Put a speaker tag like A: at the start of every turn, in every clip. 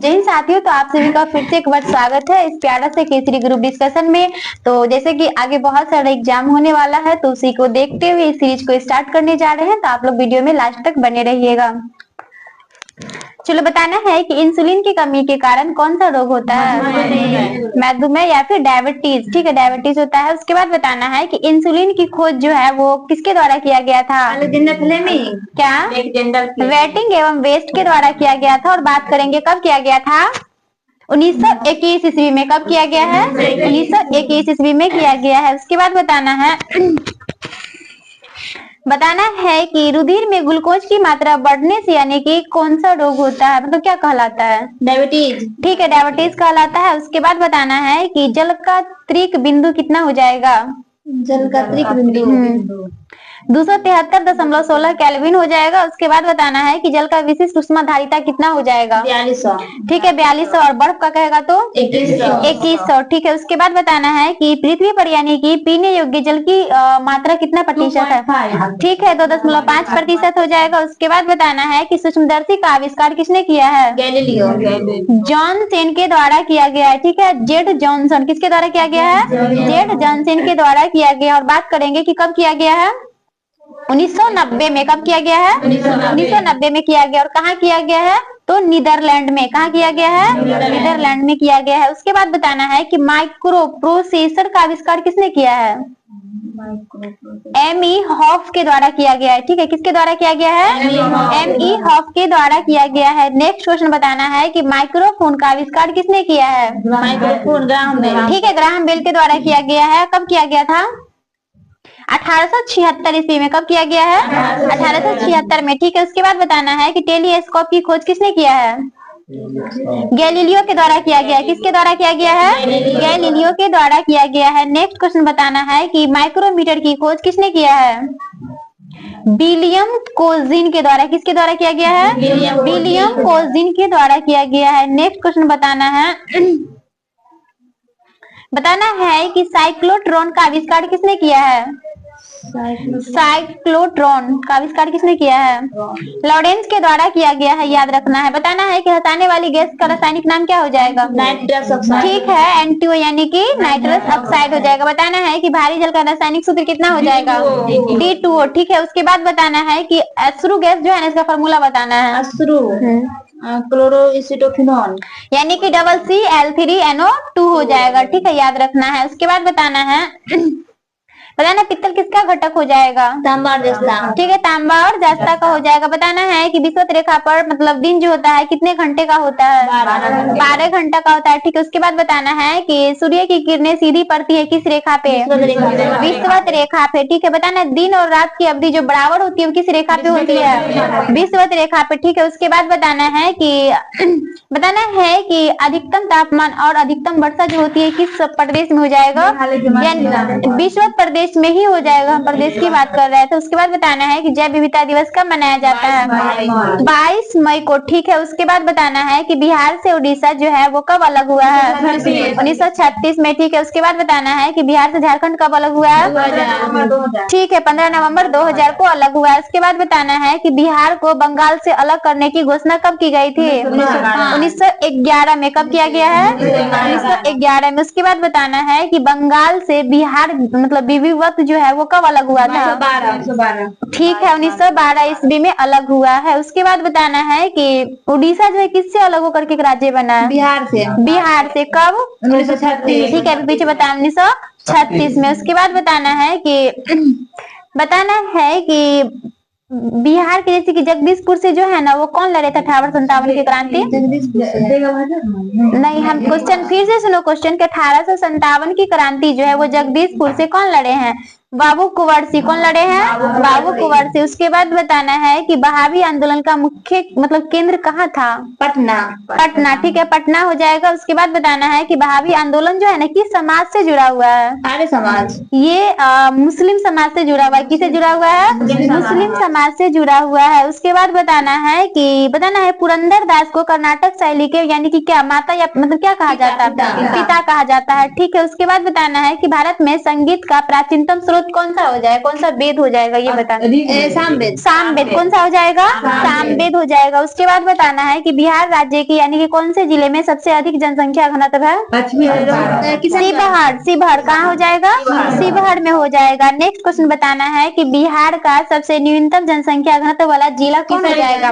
A: जय हिंद साथियों, तो आप सभी का फिर से एक बार स्वागत है इस प्यारा से केसरी ग्रुप डिस्कशन में। तो जैसे कि आगे बहुत सारा एग्जाम होने वाला है, तो उसी को देखते हुए इस सीरीज को स्टार्ट करने जा रहे हैं। तो आप लोग वीडियो में लास्ट तक बने रहिएगा। चलो, बताना है कि इंसुलिन की कमी के कारण कौन सा रोग होता है? मधुमेह या फिर डायबिटीज। ठीक है, डायबिटीज होता है। उसके बाद बताना है कि इंसुलिन की खोज जो है वो किसके द्वारा किया गया था? क्या? वेटिंग एवं वेस्ट के द्वारा किया गया था। और बात करेंगे कब किया गया था? 1921 ईस्वी में। कब किया गया है? 1921 ईस्वी में किया गया है। उसके बाद बताना है कि रुधिर में ग्लूकोज की मात्रा बढ़ने से यानी कि कौन सा रोग होता है, मतलब क्या कहलाता है? डायबिटीज। ठीक है, डायबिटीज कहलाता है। उसके बाद बताना है कि जल का त्रिक बिंदु कितना हो जाएगा? जल का त्रिक बिंदु 273.16 केल्विन हो जाएगा। उसके बाद बताना है कि जल का विशिष्ट उष्माधारिता कितना हो जाएगा? 4200। ठीक है, 4200। और बर्फ का कहेगा तो 2100। ठीक है, उसके बाद बताना है कि पृथ्वी पर यानी कि पीने योग्य जल की मात्रा कितना प्रतिशत है? ठीक है, 2.5% हो जाएगा। उसके बाद बताना है कि सूक्ष्मदर्शी का आविष्कार किसने किया है? गैलीलियो। जॉनसन के द्वारा किया गया है। ठीक है, जेड जॉनसन। किसके द्वारा किया गया है? जेड जॉनसन के द्वारा किया गया। और बात करेंगे कि कब किया गया है? 1990 में। कब किया गया है? 1990 में किया गया। और कहाँ किया गया है? तो नीदरलैंड में। कहाँ किया गया है? नीदरलैंड में किया गया है। उसके बाद बताना है कि माइक्रो प्रोसेसर का आविष्कार किसने किया है? एम.ई. हॉफ के द्वारा किया गया है। ठीक है, किसके द्वारा किया गया है? एम.ई. हॉफ के द्वारा किया गया है। नेक्स्ट क्वेश्चन बताना है कि माइक्रोफोन का आविष्कार किसने किया है? Microphone Graham Bell. ठीक है, ग्राहम बेल के द्वारा किया गया है। कब किया गया था? 1876 ईस्वी में। कब किया गया है? 1876 में। ठीक है, उसके बाद बताना है कि टेलीस्कोप की खोज किसने किया है? गैलीलियो के द्वारा किया गया है। किसके द्वारा किया गया है? गैलीलियो के द्वारा किया गया है। नेक्स्ट क्वेश्चन बताना है कि माइक्रोमीटर की खोज किसने किया है? विलियम कोजीन के द्वारा। किसके द्वारा किया गया है? विलियम कोजीन के द्वारा किया गया है। नेक्स्ट क्वेश्चन बताना है कि साइक्लोट्रॉन का आविष्कार किसने किया है? साइक्लोट्रॉन का आविष्कार किसने किया है? लॉरेंस के द्वारा किया गया है। याद रखना है। बताना है कि हंसाने वाली गैस का रासायनिक नाम क्या हो जाएगा? Nitrous oxide. ठीक है, N2 यानी कि नाइट्रस ऑक्साइड हो जाएगा। बताना है कि भारी जल का रासायनिक सूत्र कितना हो जाएगा? D2O। ठीक है, उसके बाद बताना है कि अश्रु गैस जो है ना, इसका फॉर्मूला बताना है। अश्रु क्लोरोएसिटोफिनॉल यानी कि CCl3NO2 हो जाएगा। ठीक है, याद रखना है। उसके बाद बताना पित्तल किसका घटक हो जाएगा? तांबा और जस्ता। ठीक है, तांबा और जस्ता का हो जाएगा। बताना है कि विषुवत रेखा पर मतलब दिन जो होता है कितने घंटे का होता है? 12 घंटा का होता है। ठीक है, उसके बाद बताना है कि सूर्य की किरणें सीधी पड़ती है किस रेखा पे? विषुवत रेखा पे। ठीक है, बताना दिन और रात की अवधि जो बराबर होती है वो किस रेखा पे होती है? विषुवत रेखा पे। ठीक है, उसके बाद बताना है कि अधिकतम तापमान और अधिकतम वर्षा जो होती है किस प्रदेश में हो जाएगा? विषुवत प्रदेश में ही हो जाएगा। हम प्रदेश की बात कर रहे हैं। तो उसके बाद बताना है कि जैव विविधता दिवस कब मनाया जाता है? 22 मई को। ठीक है, उसके बाद बताना है कि बिहार से उड़ीसा जो है वो कब अलग हुआ है? 1936 में। ठीक है, उसके बाद बताना है कि बिहार से झारखंड कब अलग हुआ है? ठीक है, 15 नवंबर 2000 को अलग हुआ है। उसके बाद बताना है कि बिहार को बंगाल से अलग करने की घोषणा कब की गई थी? 1911 में। कब किया गया है? 1911 में। उसके बाद बताना है कि बंगाल से बिहार मतलब विविधत जो है वो कब अलग हुआ था? 1912। ठीक है, 1912 ईस्वी में अलग हुआ है। उसके बाद बताना है कि उड़ीसा जो है किससे अलग होकर के एक राज्य बना है? बिहार से। बिहार से कब? 1936। ठीक है, पीछे बताया 1936 में। उसके बाद बताना है कि बिहार के जैसे कि जगदीशपुर से जो है ना वो कौन लड़े थे 1857 की क्रांति? नहीं, हम क्वेश्चन फिर से सुनो। क्वेश्चन के 1857 की क्रांति जो है वो जगदीशपुर से कौन लड़े हैं? बाबू कुंवर सिंह। कौन लड़े हैं? बाबू कुंवर सिंह। उसके बाद बताना है कि बहावी आंदोलन का मुख्य मतलब केंद्र कहाँ था? पटना। ठीक है, पटना हो जाएगा। उसके बाद बताना है कि बहावी आंदोलन जो है ना किस समाज से जुड़ा हुआ है? आर्य समाज। ये मुस्लिम समाज से जुड़ा हुआ है। किससे जुड़ा हुआ है? मुस्लिम समाज से जुड़ा हुआ है। उसके बाद बताना है पुरंदर दास को कर्नाटक शैली के यानी कि क्या माता या मतलब क्या कहा जाता है? पिता कहा जाता है। ठीक है, उसके बाद बताना है कि भारत में संगीत का प्राचीनतम स्रोत कौन सा हो जाएगा, कौन सा वेद हो जाएगा ये बताना।
B: सामवेद।
A: सामवेद कौन सा हो जाएगा, सामवेद हो जाएगा। उसके बाद बताना है कि बिहार राज्य की यानी कि कौन से जिले में सबसे अधिक जनसंख्या घनत्व है। शिवहर। शिवहर कहाँ हो जाएगा, शिवहर में हो जाएगा। नेक्स्ट क्वेश्चन बताना है कि बिहार का सबसे न्यूनतम जनसंख्या घनत्व वाला जिला कौन हो जाएगा।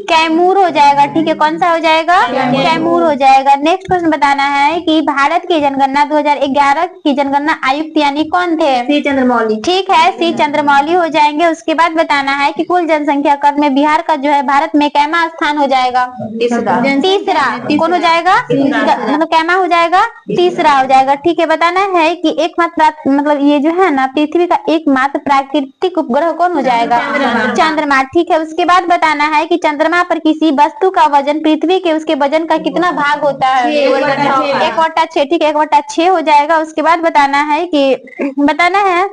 A: कैमूर हो जाएगा। ठीक है, कौन सा हो जाएगा, कैमूर हो जाएगा। नेक्स्ट क्वेश्चन बताना है कि भारत की जनगणना 2011 की जनगणना आयुक्त यानी कौन थे।
B: सी चंद्रमौली।
A: ठीक है, सी चंद्रमौली हो जाएंगे। उसके बाद बताना है कि कुल जनसंख्या क्रम में बिहार का जो है भारत में कैमा स्थान हो जाएगा, तीसरा। कौन हो जाएगा, मतलब कैमा हो जाएगा, तीसरा हो जाएगा। ठीक है, बताना है कि एकमात्र मतलब ये जो है ना पृथ्वी का एकमात्र प्राकृतिक उपग्रह कौन हो जाएगा, चंद्रमा। ठीक है, उसके बाद बताना है कि चंद्रमा पर किसी वस्तु का वजन पृथ्वी के उसके वजन का कितना भाग होता है, 1/6। ठीक है, 1/6 हो जाएगा। उसके बाद बताना है कि बताना है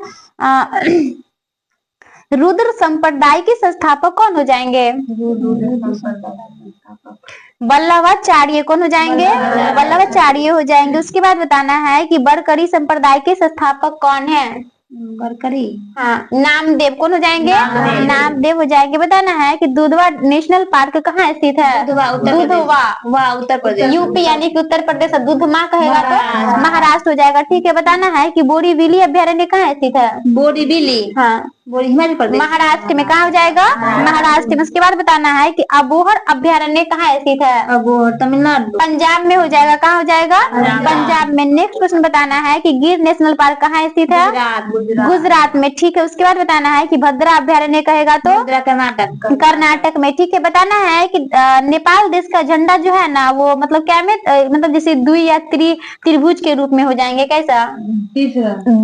A: रुद्र संप्रदाय के संस्थापक कौन हो जाएंगे, वल्लभाचार्य। कौन हो जाएंगे, वल्लभाचार्य हो जाएंगे। उसके बाद बताना है कि बरकरी संप्रदाय के संस्थापक कौन है,
B: बरकरी।
A: हाँ, नामदेव। कौन हो जाएंगे, नामदेव हो जाएंगे। बताना है कि दुधवा नेशनल पार्क कहाँ स्थित है, दुधवा
B: उत्तर प्रदेश,
A: यूपी यानी कि उत्तर प्रदेश। दुधमा कहेगा तो महाराष्ट्र हो जाएगा। ठीक है, बताना है कि बोरीवली अभ्यारण्य कहाँ स्थित है,
B: बोरीवली,
A: हाँ,
B: हिमाचल प्रदेश,
A: महाराष्ट्र में। कहाँ हो जाएगा, महाराष्ट्र में। उसके बाद बताना है कि अबोहर अभ्यारण्य कहाँ स्थित है,
B: अबोहर तमिलनाडु,
A: पंजाब में हो जाएगा। कहाँ हो जाएगा, पंजाब में। नेक्स्ट क्वेश्चन बताना है कि गिर नेशनल पार्क कहाँ स्थित है, गुजरात में। ठीक है, उसके बाद बताना है कि भद्रा अभ्यारण्य कहेगा तो
B: कर्नाटक,
A: कर्नाटक में। ठीक है, बताना है कि नेपाल देश का झंडा जो है ना वो मतलब क्या में मतलब जैसे द्वि या त्रिभुज के रूप में हो जाएंगे, कैसा,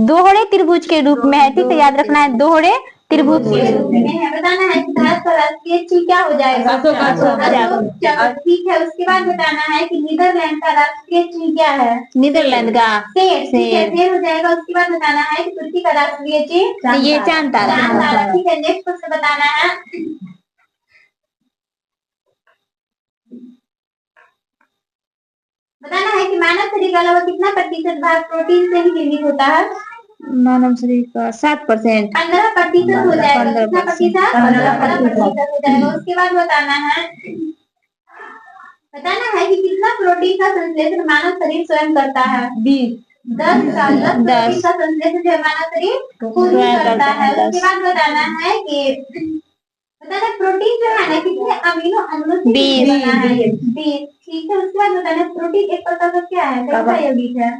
A: दोहरे त्रिभुज के रूप में है। ठीक है, याद रखना है, दोहरे त्रिभुज के रूप में है। बताना है कि भारत का राष्ट्रीय चिन्ह क्या हो जाएगा, अशोक। ठीक है, उसके बाद बताना है कि नीदरलैंड का राष्ट्रीय चिन्ह क्या है,
B: नीदरलैंड का
A: शेर। ठीक है, शेर हो जाएगा। उसके बाद बताना है कि तुर्की का राष्ट्रीय चिन्ह
B: ये चांद तारा।
A: ठीक है, नेक्स्ट क्वेश्चन बताना है कि मानव शरीर का लगभग कितना प्रतिशत भाग प्रोटीन से ही निर्मित होता है।
B: मानव शरीर का 7%,
A: 15% हो जाएगा। कितना प्रतिशत, 15% हो जाएगा। उसके बाद बताना है कि कितना प्रोटीन का संश्लेषण मानव शरीर स्वयं करता है, 10 प्रोटीन का संश्लेषण जो मानव शरीर खुद ही करता है। उसके बाद बताना है कि प्रोटीन जो है ना कितने अमीनो अम्लों से बना है, 20। ठीक है, उसके बाद बताना है प्रोटीन एक प्रकार का क्या है, कैसा यौगिक है,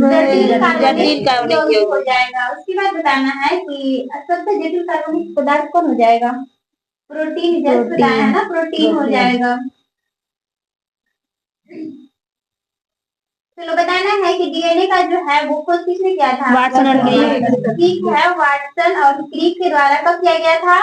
A: जटिल कार्बनिक यौगिक हो जाएगा। उसके बाद बताना है कि सबसे जटिल कार्बनिक पदार्थ कौन हो जाएगा, प्रोटीन। जैसे बताया है ना, प्रोटीन हो जाएगा। चलो, बताना है कि डीएनए का जो है वो खोज किसने किया था, वाटसन और क्रिक। ठीक है, वाटसन और क्रिक के द्वारा कब किया गया था,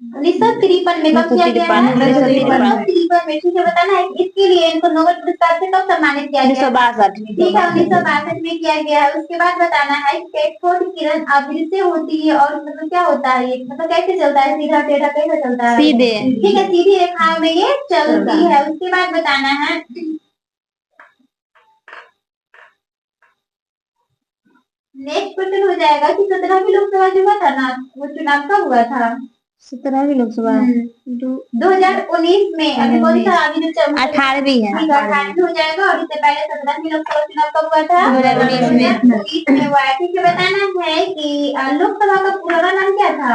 A: 1953 में। कब किया गया है, 1953 में। ठीक है, बताना है इसके लिए इनको नोबेल पुरस्कार से कब सम्मानित किया गया, 1962। ठीक है, 1962 में किया गया है। उसके बाद बताना है कैथोड किरण अभिवृत्ति होती है और मतलब क्या होता है ये, मतलब कैसे चलता है, सीधा टेढ़ा कैसे चलता है, सीधे। ठीक है, सीधी रेखाओं में ये चलती है। उसके बाद बताना है नेक्स्ट क्वेश्चन हो जाएगा कि 17वीं लोकसभा जो हुआ था ना वो चुनाव कब हुआ था,
B: 17वीं लोकसभा
A: 2019 में। अभी कौन सा, अभी जो
B: 18वीं है,
A: 18वीं हो जाएगा। और इससे पहले 17वीं लोकसभा चुनाव कब हुआ था, 2019 में हुआ है। ठीक है, बताना है कि लोकसभा का पूरा नाम क्या था,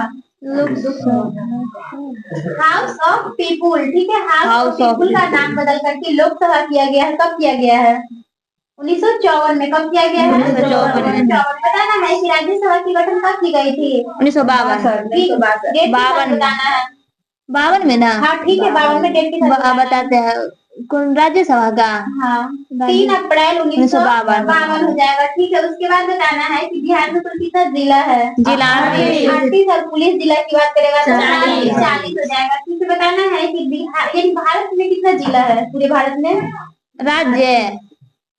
A: हाउस ऑफ पीपुल। ठीक है, हाउस ऑफ पीपुल का नाम बदल करके लोकसभा किया गया है। कब किया गया है, 1954 में। कब किया गया है, 1954। बताना है कि राज्यसभा की गठन कब की गई थी, 1952। 52
B: में ना,
A: हाँ ठीक है, 52 में डेट की
B: बताते हैं कौन राज्यसभा का,
A: हाँ 3 अप्रैल 1952 हो जाएगा। ठीक है, उसके बाद बताना है कि बिहार में कुल कितना जिला है, जिला 38 और पुलिस जिला की बात करेगा तो 40 हो जाएगा। ठीक है, बताना है कि बिहार यानी भारत में कितना जिला है, पूरे भारत में,
B: राज्य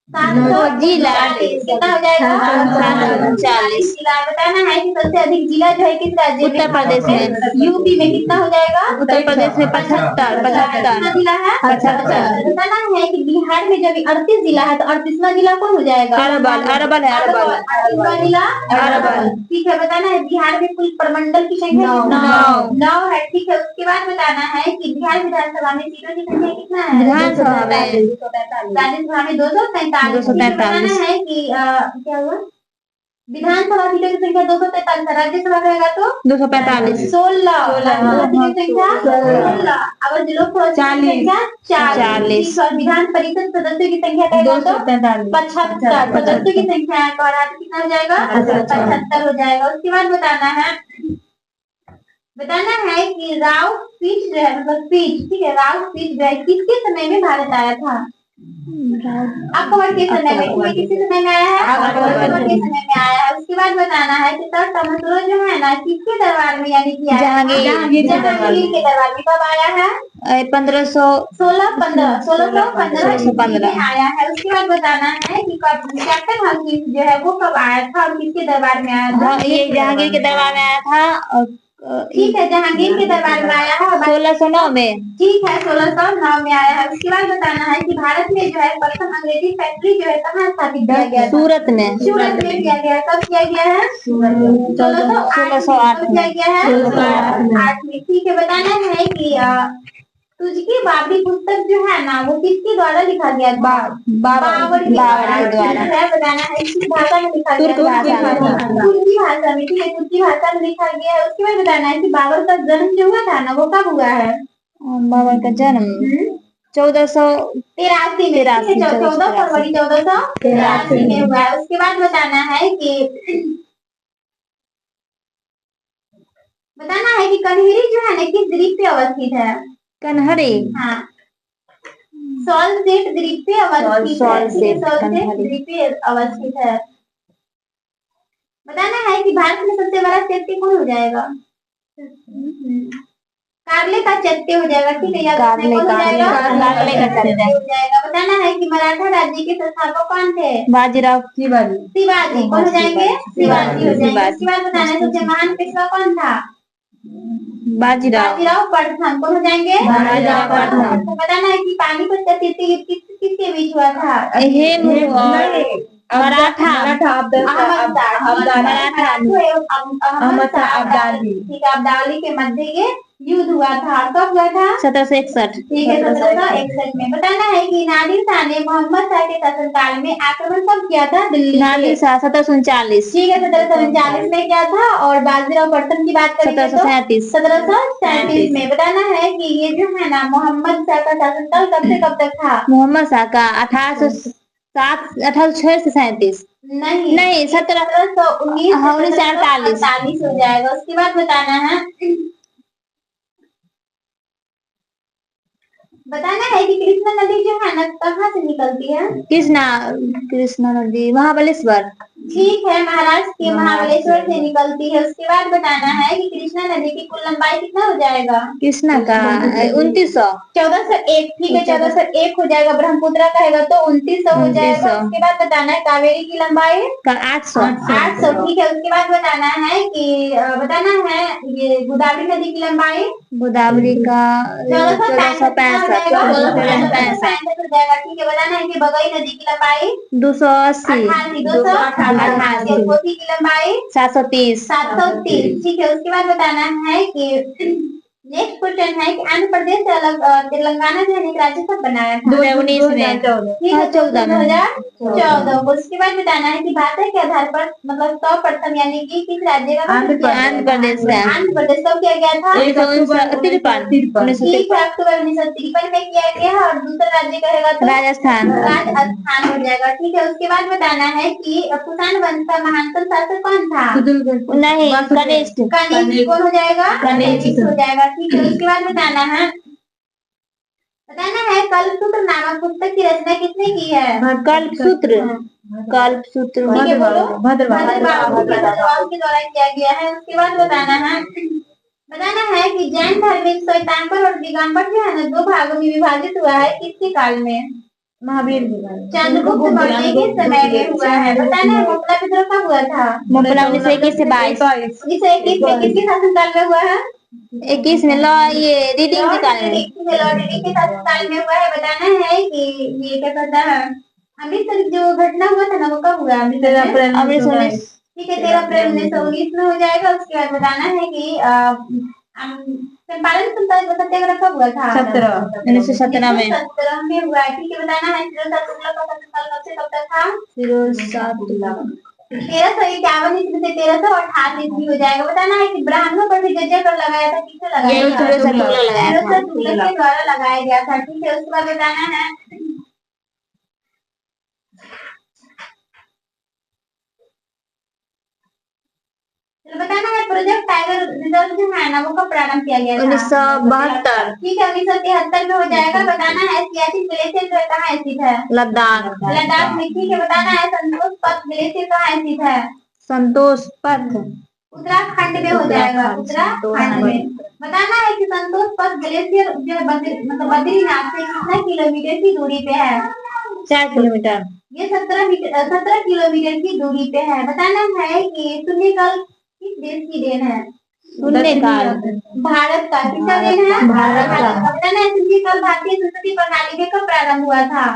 A: जिला कितना हो जाएगा 739 जिला। बताना है कि सबसे अधिक जिला जो है किस राज्य में? उत्तर प्रदेश में। यूपी में कितना हो जाएगा?
B: उत्तर प्रदेश में 75
A: कितना जिला है? 75। बताना है कि बिहार में जब 38 जिला है तो 38वां जिला कौन हो जाएगा?
B: अरवल है अरवल
A: 38वां जिला
B: अरवल।
A: ठीक है। बताना है बिहार में कुल प्रमंडल की संख्या कितना? 9 है। ठीक है। उसके बाद बताना है कि बिहार विधानसभा में सीटों की संख्या कितना है?
B: विधानसभा में
A: राज्यसभा में 243।
B: 243।
A: बताना है कि क्या हुआ? विधानसभा सीटों की संख्या 243 है, राज्यसभा रहेगा तो
B: 245।
A: 16। सीटों की संख्या 16। अगर जो लोकसभा की संख्या 40 और विधान परिषद सदस्यों की संख्या कहेगा तो 75। सदस्यों की संख्या का कितना हो जाएगा? 75 हो जाएगा। उसके बाद बताना है कि राव स्पीच जो है मतलब स्पीच ठीक है राव स्पीच जो है किसके समय में भारत आया था? अकबर के समय में। किसके समय में आया है? अकबर के समय में आया है। उसके बाद बताना है कि सर टमाटरो जो है ना किसके दरबार में यानी कि जहांगीर के दरबार में कब आया है? 1615 में आया है। उसके बाद बताना है कि कैप्टन हकीम जो है वो कब आया था और किसके दरबार में आया था?
B: ये जहांगीर के दरबार में आया था।
A: ठीक है। जहांगीर के दरबार में आया है
B: 1609 में।
A: ठीक है। 1609 में आया है। उसके बाद बताना है कि भारत में जो है प्रथम अंग्रेजी फैक्ट्री जो है कहाँ स्थापित किया गया था?
B: सूरत में
A: किया गया। कब किया गया है?
B: 1608
A: किया गया है 1608 में। ठीक है। बताना है कि तुझकी बाबरी पुस्तक जो है ना वो किसके द्वारा लिखा गया था? बाबर के द्वारा। बताना है किस भाषा में लिखा गया? तुर्की भाषा में। ठीक है। तुर्की भाषा में लिखा गया है। उसके बाद बताना है कि बाबर का जन्म जो हुआ था ना वो कब हुआ है?
B: बाबर का जन्म 1483 में।
A: 14 फरवरी 1483 में हुआ है। उसके बाद बताना है कि कन्हेरी जो है ना किस द्वीप पे अवस्थित है?
B: कन्हरी
A: हाँ सॉल्सेट द्वीप पे अवस्थित है। बताना है कि भारत में सबसे बड़ा चैत्य कौन हो जाएगा? कार्ले का चैत्य हो जाएगा। ठीक है। कार्ले का चैत्य हो जाएगा। बताना है कि मराठा राज्य के संस्थापक कौन थे?
B: बाजीराव
A: शिवाजी। कौन हो जाएंगे? शिवाजी हो जाएंगे। उसके बाद बताना है सबसे महान पेशवा कौन था? बाजीराव प्रथम। कौन हो जाएंगे? बाजीराव प्रथम। बताना है कि पानीपत का युद्ध किसके बीच हुआ था?
B: मराठा
A: अब्दाली के मध्य ये युद्ध हुआ था। कब हुआ था?
B: 1761।
A: ठीक है। 1761 में। बताना है कि नादिर शाह ने मोहम्मद शाह के शासनकाल में आक्रमण कब किया था? दिल्ली।
B: नादिर शाह 1739।
A: ठीक है। 1739 में किया था। और बाजीराव प्रथम की बात करें 1737 में। बताना है कि ये जो है ना मोहम्मद शाह का शासनकाल कब से कब तक था?
B: मोहम्मद शाह का 1806 से 37। नहीं
A: 1948 हो जाएगा। उसके बाद बताना है कि कृष्णा नदी जो है ना कहाँ से निकलती है?
B: कृष्णा नदी महाबलेश्वर।
A: ठीक है। महाराष्ट्र के महाबलेश्वर से निकलती है। उसके बाद बताना है कि कृष्णा नदी की कुल लंबाई कितना हो जाएगा?
B: कृष्णा का 2900।
A: 1401। ठीक है। 1401 हो जाएगा। ब्रह्मपुत्र कहेगा तो 2900 हो जाएगा। उसके बाद बताना है कावेरी की लंबाई
B: 800।
A: ठीक है। उसके बाद बताना है ये गोदावरी नदी की लंबाई
B: गोदावरी का 1465
A: हो जाएगा। ठीक है। बताना है कि बगई नदी की लंबाई
B: 280।
A: 288। कोसी की लंबाई
B: 730।
A: ठीक है। उसके बाद बताना है कि नेक्स्ट क्वेश्चन है कि आंध्र प्रदेश से अलग तेलंगाना जो है राज्य कब बनाया था?
B: 2019 में।
A: ठीक है। 2014। उसके बाद बताना है कि भाषा के आधार पर मतलब सर्वप्रथम यानी कि किस राज्य का?
B: आंध्र प्रदेश का।
A: आंध्र प्रदेश कब किया गया था?
B: 1953।
A: ठीक है। अक्टूबर 1953 में किया गया है। और दूसरा राज्य कहेगा तो
B: राजस्थान
A: हो जाएगा। ठीक है। उसके बाद बताना है कि कुषाण वंश का महानतम शासक कौन था?
B: नहीं कनिष्ठ।
A: कौन हो जाएगा? कनिष्ठ हो जाएगा। ठीक है। उसके बाद बताना है कल्पसूत्र नामक पुस्तक की रचना किसने की है?
B: कल्पसूत्र
A: भद्रबाहु के द्वारा किया गया है। उसके बाद बताना है कि जैन धर्म में श्वेतांबर और दिगंबर जो है ना 2 भागों में विभाजित हुआ है किसके काल में?
B: महावीर
A: चंद्रगुप्त मौर्य के समय में हुआ है। बताना है मोपला विद्रोह कब हुआ था?
B: मोपला 1921 से 22।
A: 1921 में किसके शासनकाल में हुआ है?
B: 21 में ये रीडिंग के काल में।
A: लॉर्ड रीडिंग के शासनकाल में हुआ है। बताना है कि ये क्या कहता है, अमृतसर जो घटना हुआ था ना वो कब हुआ? अमृतसर
B: 1919।
A: ठीक है, 13 अप्रैल 1919 में हो जाएगा। उसके बाद बताना है कि चंपारण सत्याग्रह कब हुआ था?
B: 1917 में।
A: 1917 में हुआ है। ठीक है, बताना है फिरोजशाह तुगलक का शासनकाल कब से कब तक था? 1351 ईस्वी से 1388 ईस्वी हो जाएगा। बताना है कि ब्राह्मणों पर भी जजिया कर लगाया था, किसने लगाया था? फिरोजशाह तुगलक के द्वारा लगाया गया था। ठीक है, उसके बाद बताना है बताना है प्रोजेक्ट टाइगर रिजर्व जो है ना वो कब प्रारंभ किया गया था?
B: 1972।
A: ठीक है, 1973 में हो जाएगा। बताना है सियाचिन ग्लेशियर जो कहाँ स्थित है?
B: लद्दाख।
A: लद्दाख में। ठीक है, बताना है संतोष पथ ग्लेशियर कहाँ स्थित है?
B: संतोष पथ
A: उत्तराखंड में हो जाएगा। उत्तराखंड में। बताना है कि संतोष पथ ग्लेशियर जो है मतलब बद्रीनाथ से कितना किलोमीटर की दूरी पे है?
B: 4 किलोमीटर।
A: ये 17 किलोमीटर की दूरी पे है। बताना है कि शून्यकाल किस देश की देन है?
B: शून्यकाल
A: भारत का। किसका देन है? भारत का। बताना है शून्यकाल भारतीय संसदीय प्रणाली में कब प्रारंभ हुआ था?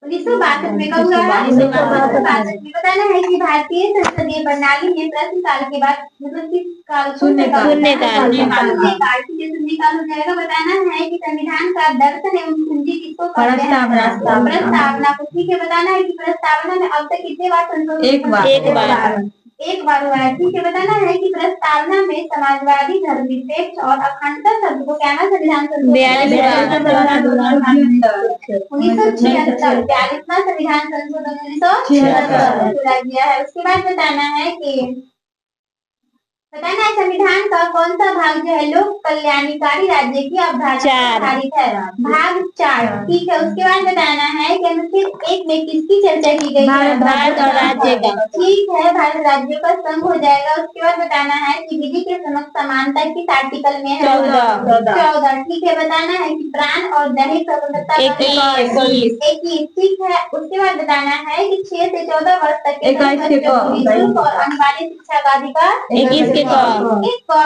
A: 1962 में। कब हुआ है? 1962 में। बताना है कि भारतीय संसदीय प्रणाली में प्रश्न काल के बाद मतलब किस काल? शून्यकाल। शून्यकाल हो जाएगा। बताना है कि संविधान का दर्शन एवं कुंजी किसको कहते हैं? प्रस्तावना को। ठीक है, बताना है कि प्रस्तावना में अब तक कितने बार संशोधन? एक बार हुआ है। ठीक है, बताना है कि प्रस्तावना में समाजवादी, धर्मनिरपेक्ष और अखंडता शब्द को क्या ना संविधान संशोधन 1976 संविधान संशोधन 1976 जोड़ा गया है। उसके बाद बताना है कि बताना है संविधान का कौन सा भाग जो है लोक कल्याणकारी राज्य की अवधारणा आधारित है? भाग 4। ठीक है, उसके बाद बताना है कि अनुच्छेद 1 में किसकी चर्चा की गई है?
B: भारत और राज्य का।
A: ठीक है, भारत राज्यों का संघ हो जाएगा। उसके बाद बताना है कि विधि के समक्ष समानता किस आर्टिकल में है? 14। ठीक है, बताना है कि प्राण और दैहिक स्वतंत्रता 21। ठीक है, उसके बाद बताना है कि 6 से 14 वर्ष तक के बच्चों को निःशुल्क और अनिवार्य शिक्षा का अधिकार
B: 21
A: क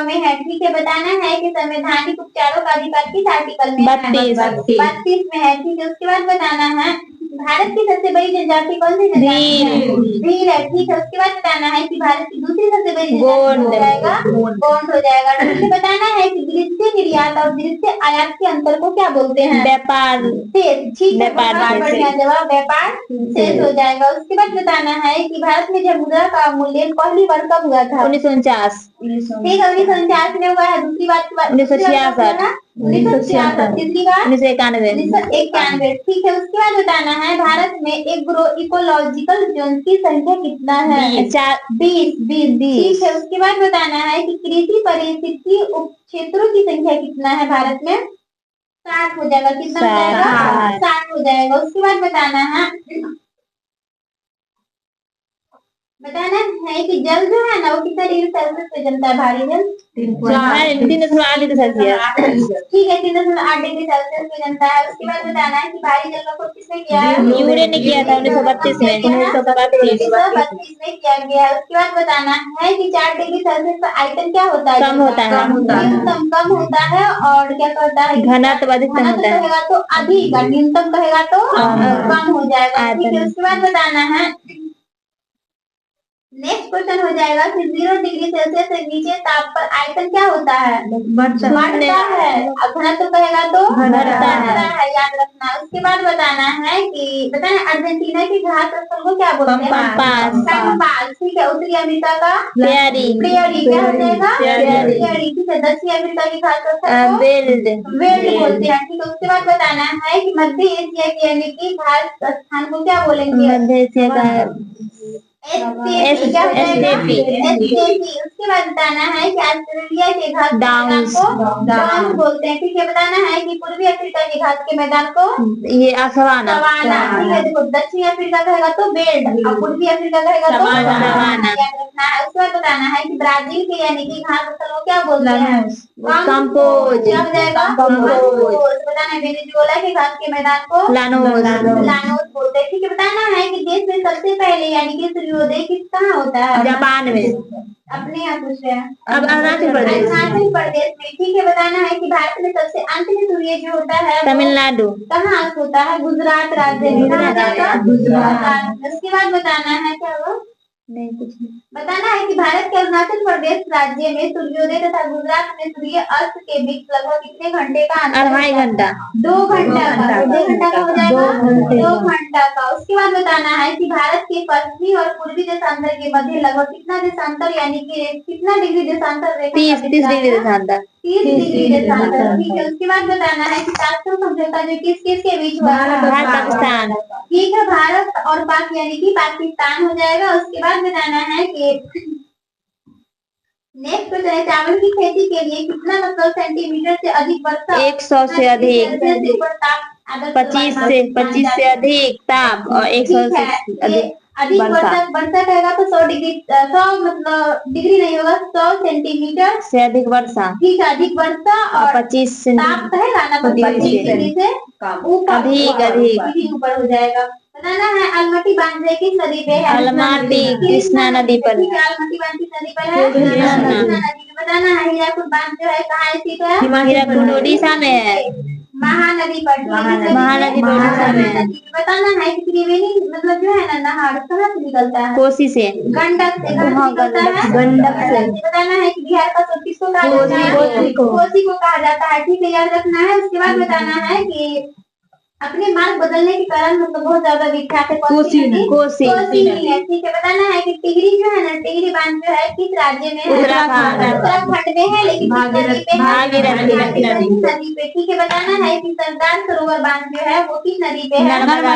A: में है। ठीक है, बताना है कि संवैधानिक उपचारों का अधिकार किस आर्टिकल में है? 32 में है। ठीक है, उसके बाद बताना है भारत की सबसे बड़ी जनजाति कौन सी जनजाति है? भील है। ठीक है, उसके बाद बताना है कि भारत की दूसरी सबसे बड़ी जनजाति हो जाएगा गोंड हो जाएगा। ठीक है, बताना है कि दृश्य निर्यात और दृश्य आयात के अंतर को क्या बोलते हैं?
B: व्यापार
A: शेष। ठीक है, बढ़िया जवाब व्यापार शेष हो जाएगा। उसके बाद बताना है कि भारत में जब मुद्रा का मूल्य पहली बार कब हुआ था?
B: 1949।
A: ठीक है, 1949 में हुआ है। दूसरी बात
B: 1966।
A: 1966। तीसरी बार
B: 1991।
A: ठीक है, उसके बाद बताना है भारत में इकोलॉजिकल जोन की संख्या कितना है? 20। ठीक है, उसके बाद बताना है कि कृषि पारिस्थितिकी उप क्षेत्रों की संख्या कितना है भारत में? 60 हो जाएगा। कितना हो जाएगा? 60 हो जाएगा। उसके बाद बताना है कि जल जो है ना वो कितना डिग्री सेल्सियस पे जमता है? भारी जल
B: 3.8 डिग्री सेल्सियस।
A: ठीक है, 3.8 डिग्री सेल्सियस पे जमता है। उसके बाद बताना है कि भारी जल का खोज किसने किया है?
B: यूरे ने किया था 1932 में।
A: 1932 में किया गया है। उसके बाद बताना है कि 4 डिग्री सेल्सियस पर आयतन क्या होता है?
B: कम होता है।
A: न्यूनतम कम होता है और क्या करता है?
B: घनत्व अधिकतम होता है।
A: कहेगा तो अधिक, न्यूनतम कहेगा तो कम हो जाएगा। ठीक है, उसके बाद बताना है नेक्स्ट क्वेश्चन हो जाएगा कि 0 डिग्री सेल्सियस से नीचे ताप पर आयतन क्या होता है? बढ़ता है। घनत्व कहेगा तो बढ़ता है, याद रखना। उसके बाद बताना है कि बताना अर्जेंटीना की घास स्थल को क्या बोलते हैं? पैम्पास। ठीक है, उत्तरी अमेरिका का
B: प्रियरी।
A: क्या हो जाएगा? प्रियरी। ठीक है, दक्षिण अमेरिका की घास स्थल को वेल्ड बोलते हैं। ठीक है, उसके बाद बताना है कि मध्य एशिया की यानी कि घास स्थान को क्या बोलेंगे?
B: मध्य एशिया का STP।
A: उसके बाद बताना है कि ऑस्ट्रेलिया के घाट के मैदान को डाउन बोलते हैं। ठीक है, बताना है कि पूर्वी अफ्रीका के घाट के मैदान को
B: ये सवाना।
A: सवाना। ठीक है, देखो दक्षिणी अफ्रीका कहेगा तो बेल्ट और पूर्वी अफ्रीका कहेगा तो
B: सवाना।
A: याद रखना है। उसके बाद बताना है कि ब्राजील के यानी कि घास फसल को क्या बोलते हैं?
B: कंपोज।
A: क्या हो जाएगा? कंपोज। बताना है वेनेजुएला के घास के मैदान को लानोस बोलते हैं। ठीक है, बताना है कि देश में सबसे पहले यानी कि सूर्योदय कहाँ होता है?
B: जापान में।
A: अपने यहाँ पूछ रहे हैं।
B: अब अरुणाचल प्रदेश।
A: अरुणाचल प्रदेश में। ठीक है, बताना है कि भारत में सबसे अंत में सूर्य जो होता है
B: तमिलनाडु।
A: कहाँ अस्त होता है? गुजरात राज्य में। गुजरात। उसके बाद बताना है क्या हुआ?
B: नहीं कुछ नहीं।
A: बताना है कि भारत के अरुणाचल प्रदेश राज्य में सूर्योदय तथा गुजरात में सूर्य अस्त के बीच लगभग कितने घंटे का अंतर?
B: 2.5 घंटा।
A: 2 घंटा का। 2 घंटा का हो जाएगा। 2 घंटा का। उसके बाद बताना है कि भारत के पश्चिमी और पूर्वी देशांतर के मध्य लगभग कितना देशांतर यानी कि कितना डिग्री देशांतर रेखा?
B: 30 डिग्री देशांतर।
A: 30 डिग्री देशांतर। ठीक है, उसके बाद बताना है कि कारगिल समझौता जो किस किस के बीच हुआ है?
B: भारत पाकिस्तान।
A: ठीक है, भारत और पाक यानी कि पाकिस्तान हो जाएगा। उसके बाद बताना है कि नेक्स्ट क्वेश्चन है चावल की खेती के लिए कितना मतलब सेंटीमीटर से अधिक वर्षा?
B: 100 से अधिक। 25 से अधिक ताप और 100 से
A: अधिक वर्षा कहेगा तो 100 डिग्री 100 मतलब डिग्री नहीं होगा, 100 सेंटीमीटर
B: से अधिक वर्षा।
A: ठीक है, अधिक वर्षा और
B: 25
A: ताप कहेगा ना 25 डिग्री से अधिक ऊपर हो जाएगा। बताना है अलमटी बांध किस नदी पे है?
B: अलमाटी कृष्णा नदी पर।
A: अलमटी बांध किस नदी पर है? कृष्णा नदी पे। बताना है हीराकुद बांध जो है कहाँ स्थित है?
B: हीराकुद उड़ीसा में है।
A: महानदी पर।
B: महानदी पर उड़ीसा में है।
A: बताना है कि त्रिवेणी मतलब जो है ना नहर कहाँ से निकलता है?
B: कोसी से।
A: गंडक से। गंडक से। बताना है कि बिहार का सब किसको कहा जाता है? कोसी को कहा जाता है। ठीक है, याद रखना है। उसके बाद बताना है कि अपने मार्ग बदलने के कारण मतलब बहुत ज्यादा विख्यात है कोसी नदी है। ठीक है, बताना है कि टिहरी जो है ना टिहरी बांध जो है किस राज्य में है? उत्तराखंड में है, लेकिन भागीरथी नदी पे। ठीक है, बताना है कि सरदार सरोवर बांध जो है वो किस नदी पे है? नर्मदा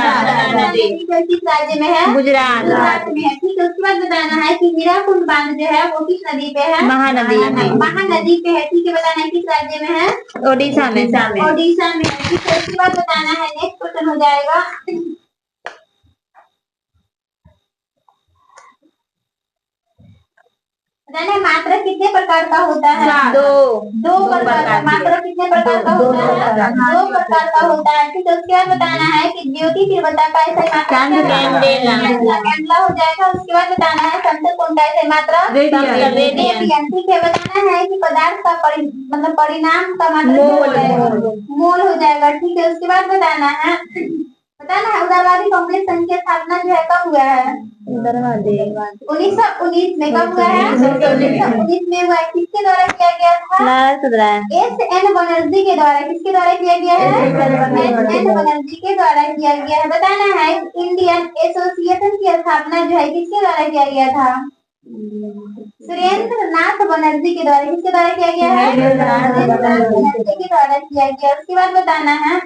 A: नदी। किस राज्य में है? गुजरात में है। ठीक है, उसके बाद बताना है कि हीराकुंड बांध जो है वो किस नदी पे है? महानदी पे है। ठीक है, बताना है किस राज्य में है?
B: ओडिशा में।
A: ओडिशा में। ठीक है, उसके बाद बताना है नेक्स्ट क्वेश्चन हो जाएगा बताना है मात्रा कितने प्रकार का होता है? दो प्रकार का। मात्रा कितने प्रकार का होता है? 2 प्रकार का होता है। ठीक है, उसके बाद बताना है कि ज्योति तीव्रता का ऐसा कैंडला हो जाएगा। उसके बाद बताना है समतल कोण का ऐसा मात्रा रेडियन। ठीक है, बताना है कि पदार्थ का मतलब परिणाम का मात्रा मोल हो जाएगा। ठीक है, उसके बाद बताना है उदारवादी कांग्रेस संघ की स्थापना जो है कब हुआ है? 1919 में। कब हुआ है? 1919 में हुआ है। किसके द्वारा किया गया था? एस.एन. बनर्जी के द्वारा। किसके द्वारा किया गया है? एस.एन. बनर्जी के द्वारा किया गया है। बताना है इंडियन एसोसिएशन की स्थापना जो है किसके द्वारा किया गया था? सुरेंद्र नाथ बनर्जी के द्वारा। किसके द्वारा किया गया है? बनर्जी के द्वारा किया गया। उसके बाद बताना है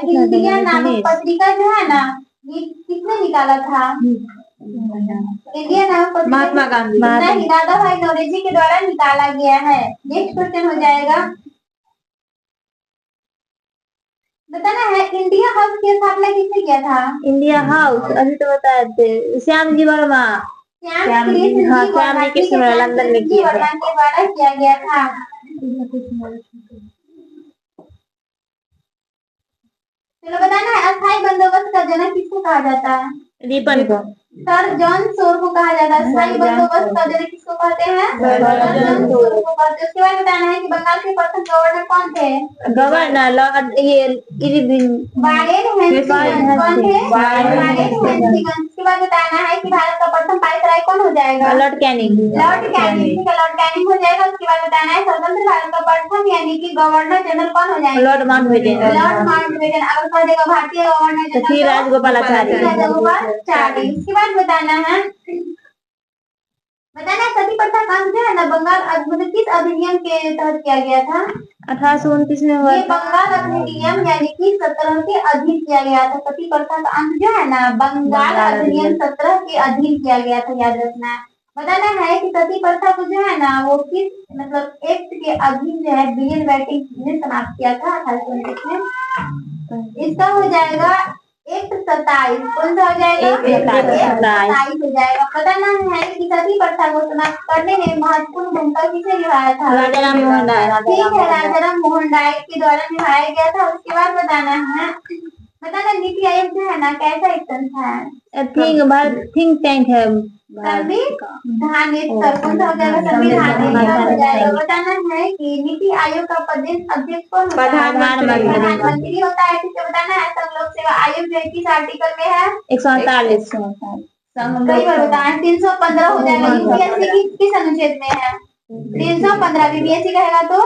A: इंडिया नामक पत्रिका जो है ना ये किसने निकाला था? इंडिया नामक पत्रिका
B: महात्मा गांधी।
A: नहीं, दादा भाई नौरोजी के द्वारा निकाला गया है। नेक्स्ट क्वेश्चन हो जाएगा बताना है इंडिया हाउस की स्थापना किसने किया था?
B: इंडिया हाउस अभी तो बताए थे श्याम जी वर्मा।
A: श्याम कृष्ण वर्मा
B: लंदन में किया
A: के द्वारा किया गया था। चलो बताना है अस्थायी बंदोबस्त का जनक किसको कहा जाता है?
B: रिपन को।
A: सर जॉन शोर को कहा जाता है। अस्थायी बंदोबस्त का जनक किसको कहते हैं? सर जॉन शोर को कहते हैं। उसके बाद बताना है कि बंगाल के प्रथम गवर्नर कौन थे?
B: Governor Lord
A: Warren Hastings. कौन थे? Warren Hastings. उसके बाद बताना है कि भारत का प्रथम वायसराय कौन हो जाएगा?
B: Lord Canning.
A: Lord Canning. ठीक है, लॉर्ड कैनिंग हो जाएगा। उसके बाद बताना है स्वतंत्र भारत का प्रथम यानी कि गवर्नर जनरल कौन हो जाएगा?
B: Lord Mountbatten.
A: Lord Mountbatten. अगर कह देगा भारतीय गवर्नर जनरल
B: श्री राजगोपालाचारी।
A: उसके बाद बताना है बताना सती प्रथा का अंत जो है ना बंगाल मतलब किस अधिनियम के तहत किया गया था?
B: 1829 में हुआ
A: ये
B: था।
A: बंगाल अधिनियम यानी कि 17 के अधीन किया गया था। सती प्रथा का अंत जो है ना बंगाल अधिनियम 17 के अधीन किया गया था, याद रखना है। बताना है कि सती प्रथा को जो है ना वो किस मतलब एक्ट के अधीन जो है विलियम बेंटिक ने समाप्त किया था 1829 में। इसका हो जाएगा एक्ट 27। कौन सा हो जाएगा?
B: एक्ट 27
A: हो जाएगा। बताना है कि सती प्रथा को समाप्त करने में महत्वपूर्ण भूमिका किसे निभाया था?
B: राजा राम मोहन राय।
A: ठीक है, राजा राम मोहन राय के द्वारा निभाया गया था। उसके बाद बताना है नीति आयोग जो है ना कैसा एक संस्था है?
B: थिंक टैंक है।
A: संविधान कौन सा हो जाएगा? संविधान हो जाएगा। बताना है कि नीति आयोग का अध्यक्ष कौन होता है? प्रधानमंत्री होता है। ठीक है, बताना है संघ लोक सेवा आयोग जो किस आर्टिकल में है?
B: 148।
A: कई बार बताना 315 हो जाएगा। यूपीएससी की किस अनुच्छेद में है? 315। बीपीएससी कहेगा तो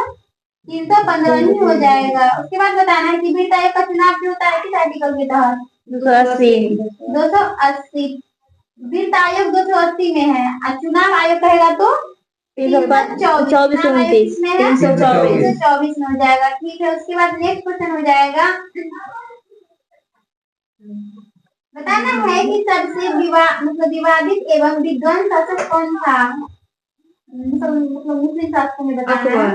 A: 315 ही हो जाएगा। उसके बाद बताना है कि वित्त आयोग का चुनाव जो होता है किस आर्टिकल के तहत? 280। वित्त आयोग 280 में है और चुनाव आयोग कहेगा तो 324 में है, 324 में हो जाएगा। ठीक है, उसके बाद नेक्स्ट क्वेश्चन हो जाएगा। बताना है कि सबसे विवादित एवं विद्वान शासक कौन था? मुस्लिम शासकों में बताना है।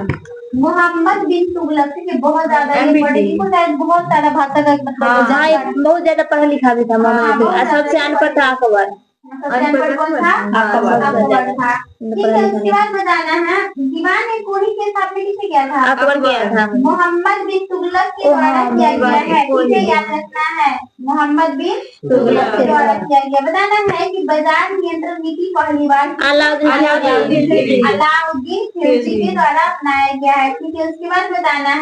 A: मोहम्मद बिन तुगलक। ठीक है, बहुत ज्यादा ये पढ़ेगी बहुत सारा भाषा का मतलब
B: जहाँ बहुत ज्यादा पढ़ा लिखा भी था मोहम्मद। सबसे अनपढ़ था अकबर।
A: अकबर कौन था? अकबर था। ठीक है, उसके बाद बताना है दीवान ए कोरी की स्थापना किसने किया था?
B: अकबर किया था।
A: मोहम्मद बिन तुगलक के द्वारा किया गया है। इसे याद रखना है, मोहम्मद बिन तुगलक के द्वारा किया गया। बताना है कि बाजार नियंत्रण नीति पहली बार अलाउद्दीन खिलजी के द्वारा अपनाया गया है। ठीक है, उसके बाद बताना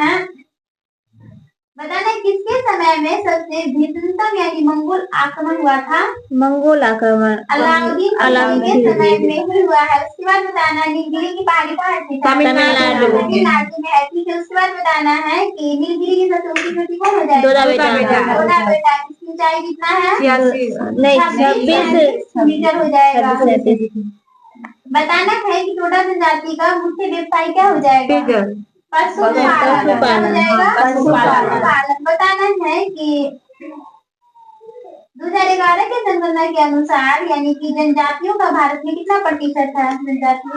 A: किसके समय में सबसे भीषणतम यानी मंगोल आक्रमण हुआ था?
B: मंगोल आक्रमण
A: अलाउद्दीन के समय में ही हुआ है। उसके बाद बताना नीलगिरी की पहाड़ी कहाँ थी? तमिलनाडु में है। ठीक है, उसके बाद बताना है कि नीलगिरी की सबसे ऊंची चोटी कौन हो जाएगा? डोरा बेटा। इसकी ऊंचाई कितना है? 26 मीटर हो जाएगा। बताना है कि टोडा जनजाति का मुख्य व्यवसाय क्या हो जाएगा? पशुपालन। बताना है कि 2011 के जनगणना के अनुसार यानी कि जनजातियों का भारत में कितना प्रतिशत है? जनजाति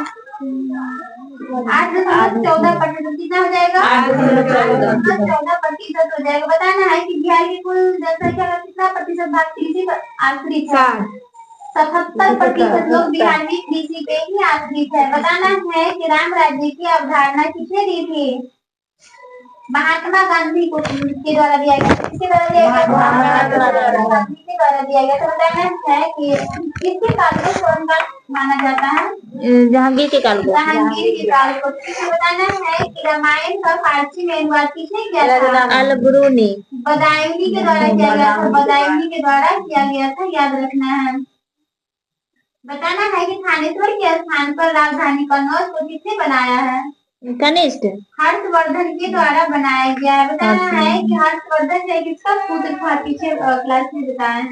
A: 8.14%। कितना हो जाएगा? 8.14% हो जाएगा। बताना है कि बिहार की कुल जनसंख्या का कितना प्रतिशत भाग कृषि पर आश्रित है? 77% लोग बिहार में कृषि पे ही आश्रित है। बताना है कि राम राज्य की अवधारणा किसने दी थी? महात्मा गांधी के द्वारा दिया गया। किसके द्वारा दिया गया? गांधी के द्वारा दिया गया। तो बताना है कि किसके काल को स्वर्णकाल माना जाता है?
B: जहांगीर के काल को।
A: बताना है कि रामायण का फारसी में अनुवाद किसने किया था?
B: अल-बरूनी।
A: बदायूंनी के द्वारा किया गया था। बदायूंनी के द्वारा किया गया था, याद रखना है। बताना है कि थानेश्वर के स्थान पर राजधानी कन्नौज को किसने बनाया है?
B: कनिष्ठ
A: हर्षवर्धन के द्वारा बनाया गया है। बताना है कि हर्षवर्धन जो किसका पुत्र था? पीछे क्लास में बताया है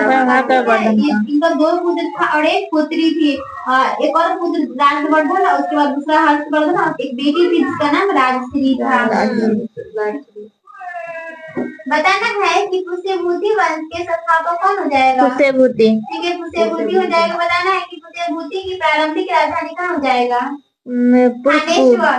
A: प्रभाकर वर्धन। इनका 2 पुत्र था और 1 पुत्री थी। एक और पुत्र राजवर्धन और उसके बाद दूसरा हर्षवर्धन और एक बेटी थी जिसका नाम राजश्री था। बताना है कि कुशेभूति वंश के संस्थापक कौन हो जाएगा?
B: कुशेभूति।
A: ठीक है, कुशेभूति हो जाएगा। बताना है कि कुशेभूति की प्रारंभिक राजधानी कहाँ हो जाएगा? थानेश्वर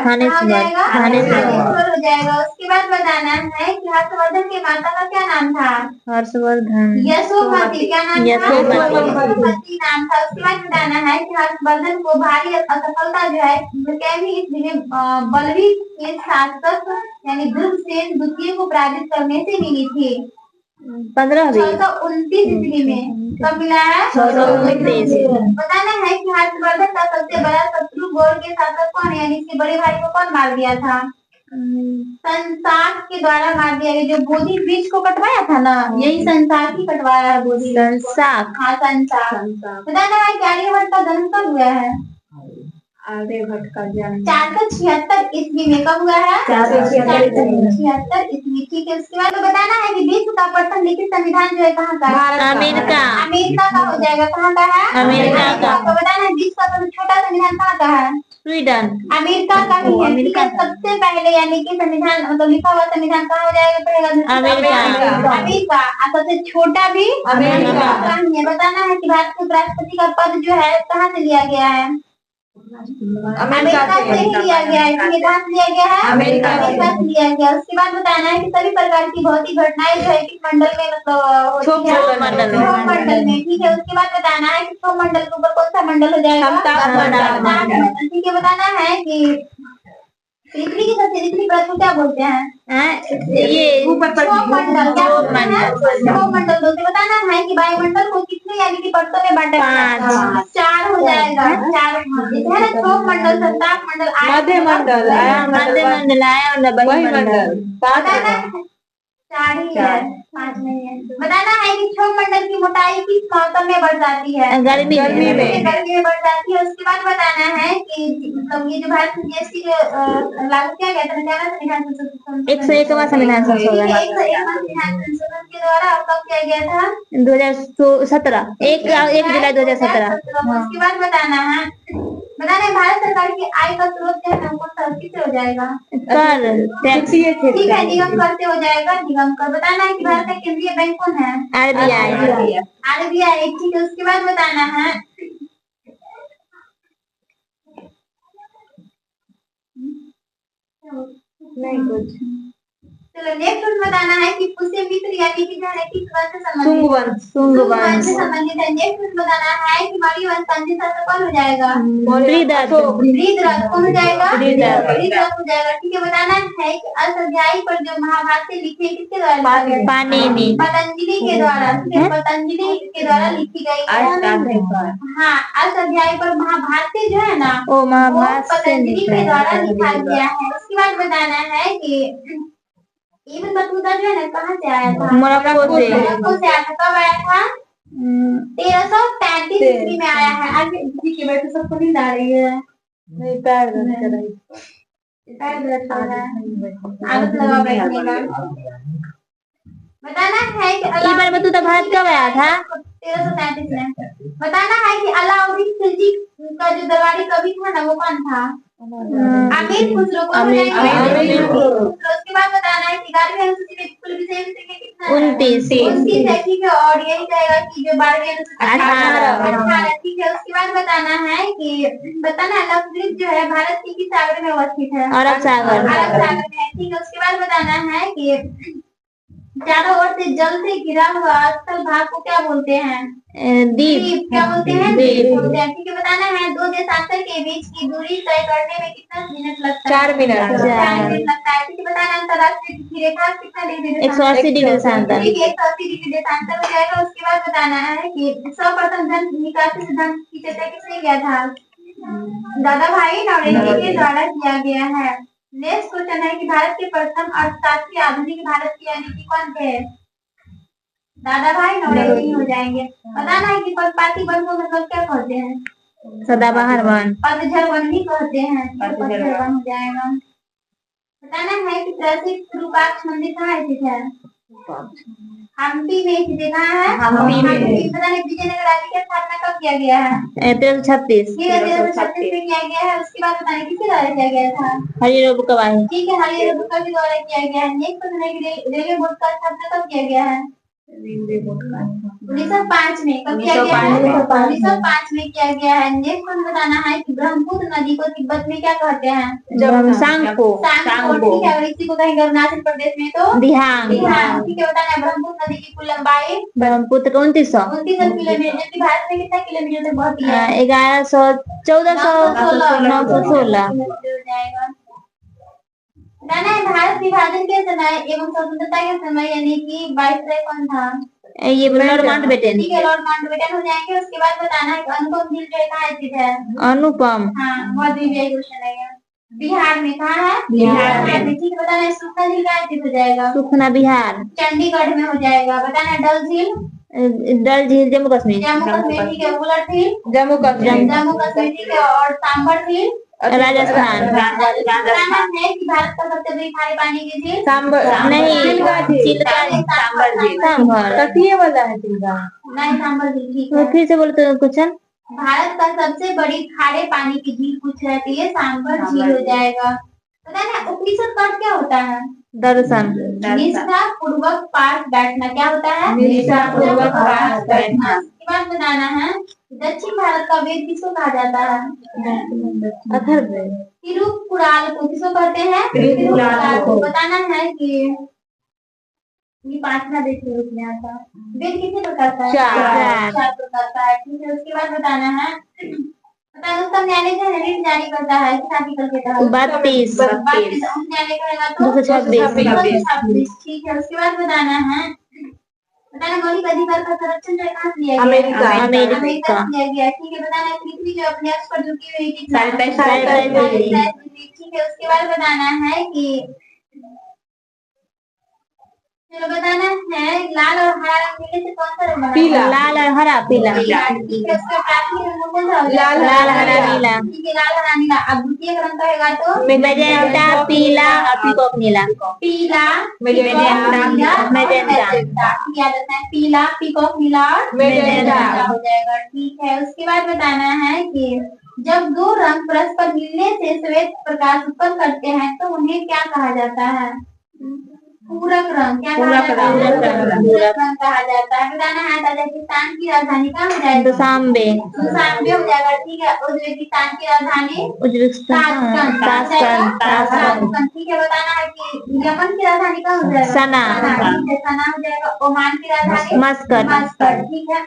A: हो जाएगा। उसके बाद बताना है कि हर्षवर्धन के माता का क्या नाम था?
B: हर्षवर्धन।
A: यशोमती। क्या नाम था? यशोमती नाम था। उसके बाद बताना है कि हर्षवर्धन को भारी असफलता जो है इसलिए बलवी के शासक यानी दुर्गसेन द्वितीय को पराजित करने से मिली थी। 629 ईस्वी में। कब मिला है? 629। बताना है कि हर्षवर्धन का सबसे बड़ा शत्रु गौड़ के शासक कौन है यानी इसके बड़े भाई को कौन मार दिया था? संसार के द्वारा मार दिया गया। जो बोधि वृक्ष को कटवाया था ना, यही संसार ही कटवाया है। बोधि संसार। हाँ, संसार। बताना है कि आर्यभट्ट का जन्म कब हुआ है?
B: आर्यभट्ट का जन्म
A: 476 ईस्वी में कब हुआ है? 476 ईस्वी। ठीक है, उसके बाद तो बताना है कि विश्व का प्रथम लिखित संविधान जो है कहाँ का है?
C: अमेरिका।
A: अमेरिका का हो जाएगा। कहाँ का है?
C: अमेरिका का।
A: तो बताना है विश्व का सबसे छोटा संविधान कहाँ का है?
C: स्वीडन।
A: अमेरिका का ही है। ठीक है, सबसे पहले यानी कि संविधान मतलब लिखा हुआ संविधान कहाँ हो जाएगा?
C: अमेरिका।
A: अमेरिका। और सबसे छोटा भी
C: अमेरिका
A: का ही है। बताना है कि भारत के उपराष्ट्रपति का पद जो है कहाँ से लिया गया है? अमेरिका से ही लिया गया है। ठीक है, कहाँ से लिया गया है?
C: अमेरिका
A: से लिया गया। उसके बाद बताना है कि सभी प्रकार की भौतिक घटनाएं जो है किस मंडल में मतलब होती है? सौरमंडल में। ठीक है, उसके बाद बताना है कि सौरमंडल के ऊपर कौन सा मंडल हो जाएगा? तापमंडल। ठीक है, बताना है कि पृथ्वी की सबसे निचली परत को क्या बोलते हैं?
C: ये
A: सौरमंडल। क्या बोलते हैं? सौरमंडल बोलते हैं। बताना है कि वायुमंडल को कितने यानी कि परतों में बांटा गया है?
C: 5।
A: 4 हो जाएगा। 4 है ना, सौरमंडल, तापमंडल,
B: मध्यमंडल,
C: मध्यमंडल आया और बहिमंडल।
A: बताना है 4 ही है, 5 नहीं है। बताना है कि सौरमंडल की मोटाई किस मौसम में बढ़ जाती है?
C: गर्मी में।
A: गर्मी में बढ़ जाती है। उसके बाद बताना है कि मतलब ये जो भारत में जीएसटी लागू किया गया था क्या संविधान संशोधन?
C: 101वां संविधान संशोधन
A: 101वां संविधान संशोधन के द्वारा कब किया गया था?
C: 2017 1 जुलाई 2017।
A: उसके बाद बताना है भारत सरकार की आय का स्रोत जो है ना कौन सा किससे हो जाएगा?
C: कर टैक्स।
A: ठीक है, निगम कर से हो जाएगा। निगम कर। बताना है कि भारत का केंद्रीय बैंक कौन है?
C: RBI।
A: RBI। ठीक है, उसके बाद बताना है
B: नहीं कुछ।
A: चलो नेक्स्ट बताना है कि पुष्यमित्र यानी कि जो है किस वंश से संबंधित?
C: सुंग
A: वंश
C: वंश।
A: से संबंधित है। नेक्स्ट बताना है कि मौर्य वंश का अंतिम शासक कौन हो जाएगा? बृहद्रथ। कौन हो जाएगा? बृहद्रथ हो जाएगा। ठीक है, बताना है कि अष्टाध्यायी पर जो महाभारत लिखी है किसके द्वारा लिखा गया?
C: पाणिनि।
A: पतंजलि के द्वारा। ठीक है, पतंजलि के द्वारा लिखी गई है। हाँ, अष्टाध्यायी पर महाभारत जो है ना
C: ओ
A: वो
C: महाभारत से
A: पतंजलि के द्वारा लिखा गया है। उसके बाद बताना है कि इब्न बतूता जो है ना कहाँ से आया था?
C: मोरक्को से।
A: मोरक्को से आया था। कब आया था? 1335 ईस्वी में आया है। आगे ठीक है, बैठो, सबको नींद आ रही है।
B: नहीं पैर दर्द कर रही।
A: पैर दर्द कर रहा है। आदत लगाओ बैठने का। बताना है कि
C: इब्न बतूता भारत कब आया था?
A: 1335 में। बताना है कि अलाउद्दीन खिलजी का जो दरबारी कवि था ना वो कौन था? अमीर खुसरो। उसके बाद बताना है कि 11वीं अनुसूची में कुल विषय संख्या कितना है? 29 है। ठीक है, और यही रहेगा कि जो 12वीं अनुसूची 18। ठीक है, उसके बाद बताना है कि बताना है लक्षद्वीप जो है भारत के किस सागर में अवस्थित है?
C: अरब सागर।
A: अरब सागर में। ठीक है, उसके बाद बताना है कि चारों ओर से जल से घिरा हुआ स्थल भाग को क्या बोलते हैं? द्वीप। क्या बोलते हैं? द्वीप बोलते हैं। ठीक है, बताना है दो देशांतर के बीच की दूरी तय करने में कितना मिनट लगता है?
B: 4 मिनट।
A: 4 मिनट लगता है। ठीक है, बताना अंतरराष्ट्रीय तिथि रेखा कितना डिग्री?
C: 180 डिग्री देशांतर।
A: ठीक है, 180 डिग्री देशांतर हो जाएगा। उसके बाद बताना है कि सर्वप्रथम धन निकासी सिद्धांत की चर्चा किसने किया था? दादा भाई नौरोजी के द्वारा किया गया है। नेक्स्ट क्वेश्चन है कि भारत के प्रथम अर्थशास्त्री आधुनिक भारत की यानी कि कौन थे? दादा भाई नौरोजी हो जाएंगे। बताना है कि पर्णपाती वन को मतलब क्या कहते हैं?
C: सदाबहार वन।
A: पतझड़ वन भी कहते हैं। पतझड़ वन हो जाएगा। बताना है कि प्रसिद्ध विरूपाक्ष मंदिर कहाँ स्थित है? हम्पी में स्थित है। कहाँ है?
C: हम्पी में।
A: बताना है विजयनगर राज्य की स्थापना कब किया गया है?
C: 1336।
A: 1336 में किया गया है। उसके बाद बताना किसके द्वारा किया गया था?
C: हरिहर बुकवाही।
A: ठीक है, हरिहर बुक्का के द्वारा किया गया है। नेक्स्ट क्वेश्चन है कि रेलवे बोर्ड का स्थापना कब किया गया है? 1905 में। कब किया गया है? 1905 में किया गया है। नेक्स्ट क्वेश्चन बताना है कि ब्रह्मपुत्र नदी को तिब्बत में क्या कहते हैं?
C: सांगपो।
A: ठीक है, और इसी को कहेंगे अरुणाचल प्रदेश में तो
C: दिहांग।
A: ठीक है, बताना है ब्रह्मपुत्र नदी की कुल लंबाई?
C: ब्रह्मपुत्र 2900
A: किलोमीटर। जबकि भारत में कितना किलोमीटर तक बहती है?
C: 1100 1400 916।
A: बताना है भारत विभाजन के समय एवं स्वतंत्रता के समय यानी कि वाइसराय कौन था?
C: ये लॉर्ड माउंटबेटन।
A: ठीक है, लॉर्ड माउंटबेटन हो जाएंगे। उसके बाद बताना है अनुपम झील जो कहाँ स्थित है?
C: अनुपम।
A: हाँ, बहुत ही क्वेश्चन है। बिहार में। कहाँ है? बिहार में। ठीक है, बताना है सुखना झील कहाँ स्थित हो जाएगा?
C: सुखना बिहार।
A: चंडीगढ़ में हो जाएगा। बताना है डल झील
C: डल झील जम्मू कश्मीर।
A: जम्मू कश्मीर ठीक है। उलट झील
B: जम्मू कश्मीर।
A: जम्मू कश्मीर ठीक है। और सांबर झील
C: राजस्थान।
A: राजस्थान है कि भारत का सबसे बड़ी खारे पानी की झील
B: सांबर
C: नहीं,
B: चिल्का झील।
C: चिल्का
A: सांबर झील।
C: सांभर।
B: तटीय वाला है चिल्का।
A: नहीं सांबर झील ठीक
C: तो
A: है।
C: फिर से बोलते क्वेश्चन।
A: भारत का सबसे बड़ी खारे पानी की झील पूछ रहे थे, ये सांबर झील हो जाएगा। पता है उपनिषद का अर्थ क्या होता है?
C: दर्शन।
A: निष्ठा पूर्वक पास बैठना। क्या होता है?
B: निष्ठा पूर्वक पास बैठना।
A: इसके बाद बताना है दक्षिण भारत का वेद किसको कहा जाता है?
C: अथर्ववेद।
A: तिरुकुराल को किसको कहते हैं?
B: तिरुकुराल को।
A: बताना है कि ये पांचवा देखिए उसमें आता है। वेद कितने प्रकार का है? चार प्रकार का है ठीक है। उसके बाद बताना है उच्चतम न्यायालय जो है रिट जारी करता है किस आर्टिकल के तहत?
C: 32।
A: उच्च न्यायालय कहेगा तो
C: 226।
A: ठीक है। उसके बाद बताना है मौलिक अधिकार का संरक्षण जो कहाँ से लिया गया?
B: अमेरिका।
A: अमेरिका से लिया गया ठीक है। बताना है पृथ्वी जो अपने अक्ष पर झुकी हुई कितना?
B: 27 डिग्री।
A: ठीक है। उसके बाद बताना है कि चलो बताना है लाल और हरा रंग मिलने से कौन सा रंग बना?
B: पीला।
C: लाल और हरा पीला।
A: ठीक है। उसका प्राथमिक रंग कौन सा हो जाएगा?
B: लाल, हरा,
C: नीला।
A: ठीक है। लाल हरा नीला। अब द्वितीय रंग कहेगा तो
C: मैजेंटा पीला और पीकॉक नीला।
A: पीला
C: मैजेंटा।
A: मैजेंटा याद रखना है। पीला पीकॉक नीला और
B: मैजेंटा
A: हो जाएगा ठीक है। उसके बाद बताना है कि जब दो रंग परस्पर मिलने से श्वेत प्रकाश उत्पन्न करते हैं तो उन्हें क्या कहा जाता है? पूरक रंग। क्या कहा जाता है? पूरक रंग कहा जाता है। बताना है ताजिकिस्तान की राजधानी कहाँ हो जाएगा?
C: दुशांबे।
A: दुशांबे हो जाएगा ठीक है। उज्बेकिस्तान की राजधानी
C: ताशकंद।
A: ताशकंद ठीक है। बताना है कि यमन की राजधानी कहाँ हो जाएगा?
C: सना।
A: ठीक है सना हो जाएगा। ओमान की राजधानी मस्कट ठीक है।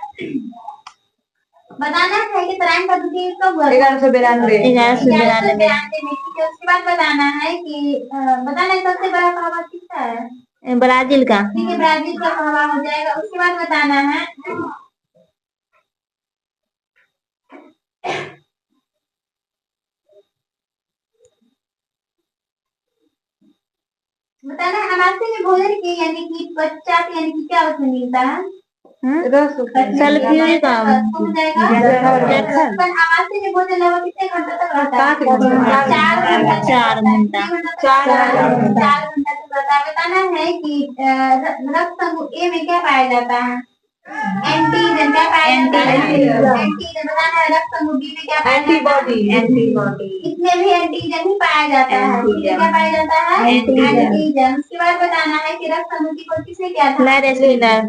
A: बताना है कि तराइन का द्वितीय कब हुआ?
B: 1192।
C: 1192 में।
A: ठीक है। उसके बाद बताना है कि बताना है सबसे बड़ा कहवा किसका है?
C: ब्राजील का।
A: ठीक है। ब्राजील का कहवा हो जाएगा। उसके बाद बताना है अमावस्या में भोजन की यानी कि पश्चात यानी कि क्या उसमें मिलता है?
C: सल्फ्यूरिक
A: हो जाएगा। अमावस्या में भोजन लगभग कितने घंटे तक रहता है? 4 घंटा। 4 घंटा तक रहता है। बताना है कि रक्त समूह ए में क्या पाया जाता है? एंटीजन। क्या पाया जाता है? एंटीजन। बताना है रक्त समूह बी में क्या पाया जाता है?
B: एंटीबॉडी।
A: इसमें भी एंटीजन ही पाया जाता है। क्या पाया जाता है? एंटीजन। उसके बाद बताना है कि रक्त समूह की खोज किसने किया था?
C: लैरेस्लिनर।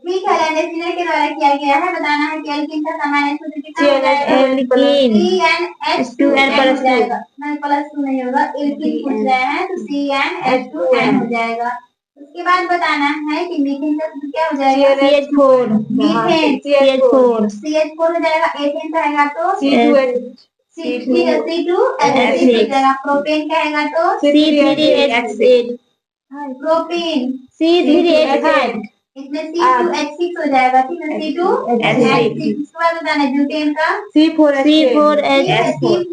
A: ठीक है। लैरेस्लिनर के द्वारा किया गया है। बताना है कि एल्कीन का सामान्य सूत्र कितना हो जाएगा?
C: एल्कीन
A: CnH2n हो जाएगा। नहीं +2 नहीं होगा। एल्कीन पूछ रहे हैं तो CnH2n हो जाएगा। उसके बाद बताना है कि मीथेन का सूत्र क्या हो जाएगा?
C: CH4।
A: Methane
C: CH4।
A: CH4 हो जाएगा। एथेन कहेगा तो C2H6 हो जाएगा। प्रोपेन कहेगा तो
C: C3H8।
A: Propane
C: C3H8।
A: इसमें C2H6 हो जाएगा। ठीक है। C2H6 इसके बाद बताना है ब्यूटेन का
C: C4H10।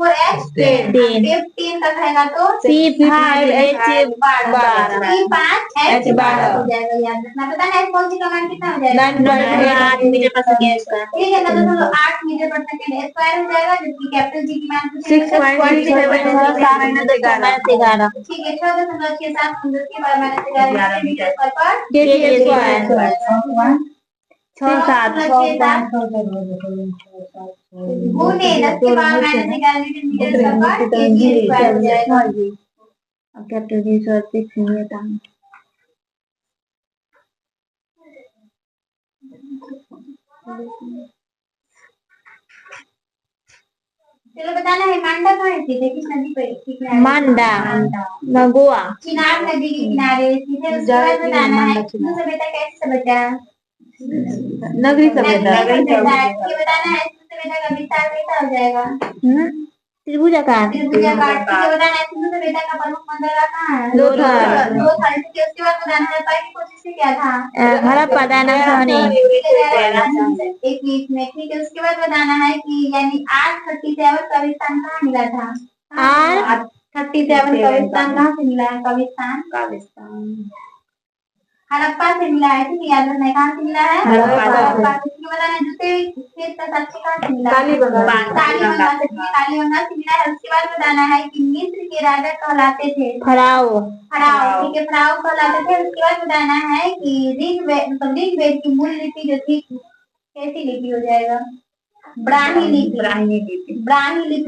A: पेप्टेन का कहेगा तो
C: C5H12।
A: C5H12 हो जाएगा। याद रखना। बताना है कौन सी कमांड कितना हो जाएगा?
C: 9.8 मीटर पर सेकेंड।
A: ठीक है। 9.8 मीटर पर सेकेंड स्क्वायर हो जाएगा। जबकि कैपिटल जी की मान
C: 6.67
A: ठीक है। 6.67 समुद्र के बारे में 11 मीटर पर
C: kg स्क्वायर।
A: 6-7 गुने 10 के पावर -11 मीटर पर kg स्क्वायर हो जाएगा।
C: अब कैपिटल जी से 6 नहीं था।
A: चलो बताना है मांडा कहाँ स्थित है? किस नदी पर स्थित है?
C: मांडा गोवा।
A: चिनाब नदी के किनारे स्थित है। उसके बाद बताना है सिंधु सभ्यता कैसी सभ्यता है?
B: नगरी सभ्यता।
A: ये बताना है सिंधु सभ्यता का विस्तार कैसा हो जाएगा?
C: त्रिभुजाकार।
A: ठीक है। बताना है सिंधु सभ्यता का प्रमुख बंदरगाह कहाँ है?
C: लोथल।
A: ठीक है। उसके बाद बताना है पहली कोशिश से क्या था?
C: हड़प्पा दानासानी।
A: 21 में। ठीक है। उसके बाद बताना है कि यानी 837 कब्रिस्तान कहाँ मिला था? 837 कब्रिस्तान कहाँ से मिला है? कब्रिस्तान हड़प्पा से मिला है, ठीक है, याद रखना है, कहाँ से मिला है?
C: हड़प्पा।
A: ठीक है, बताना है जूते खेत का साक्षी कहाँ से मिला?
B: कालीबंगा।
A: कालीबंगा से, ठीक है, कालीबंगा से मिला है। उसके बाद बताना है कि मिस्र के राजा कहलाते थे
C: फराओ।
A: फराओ, ठीक है, फराओ कहलाते थे। उसके बाद बताना है कि ऋग्वेद की मूल लिपि जो थी कैसी लिपि हो जाएगा? ब्राह्मी लिपि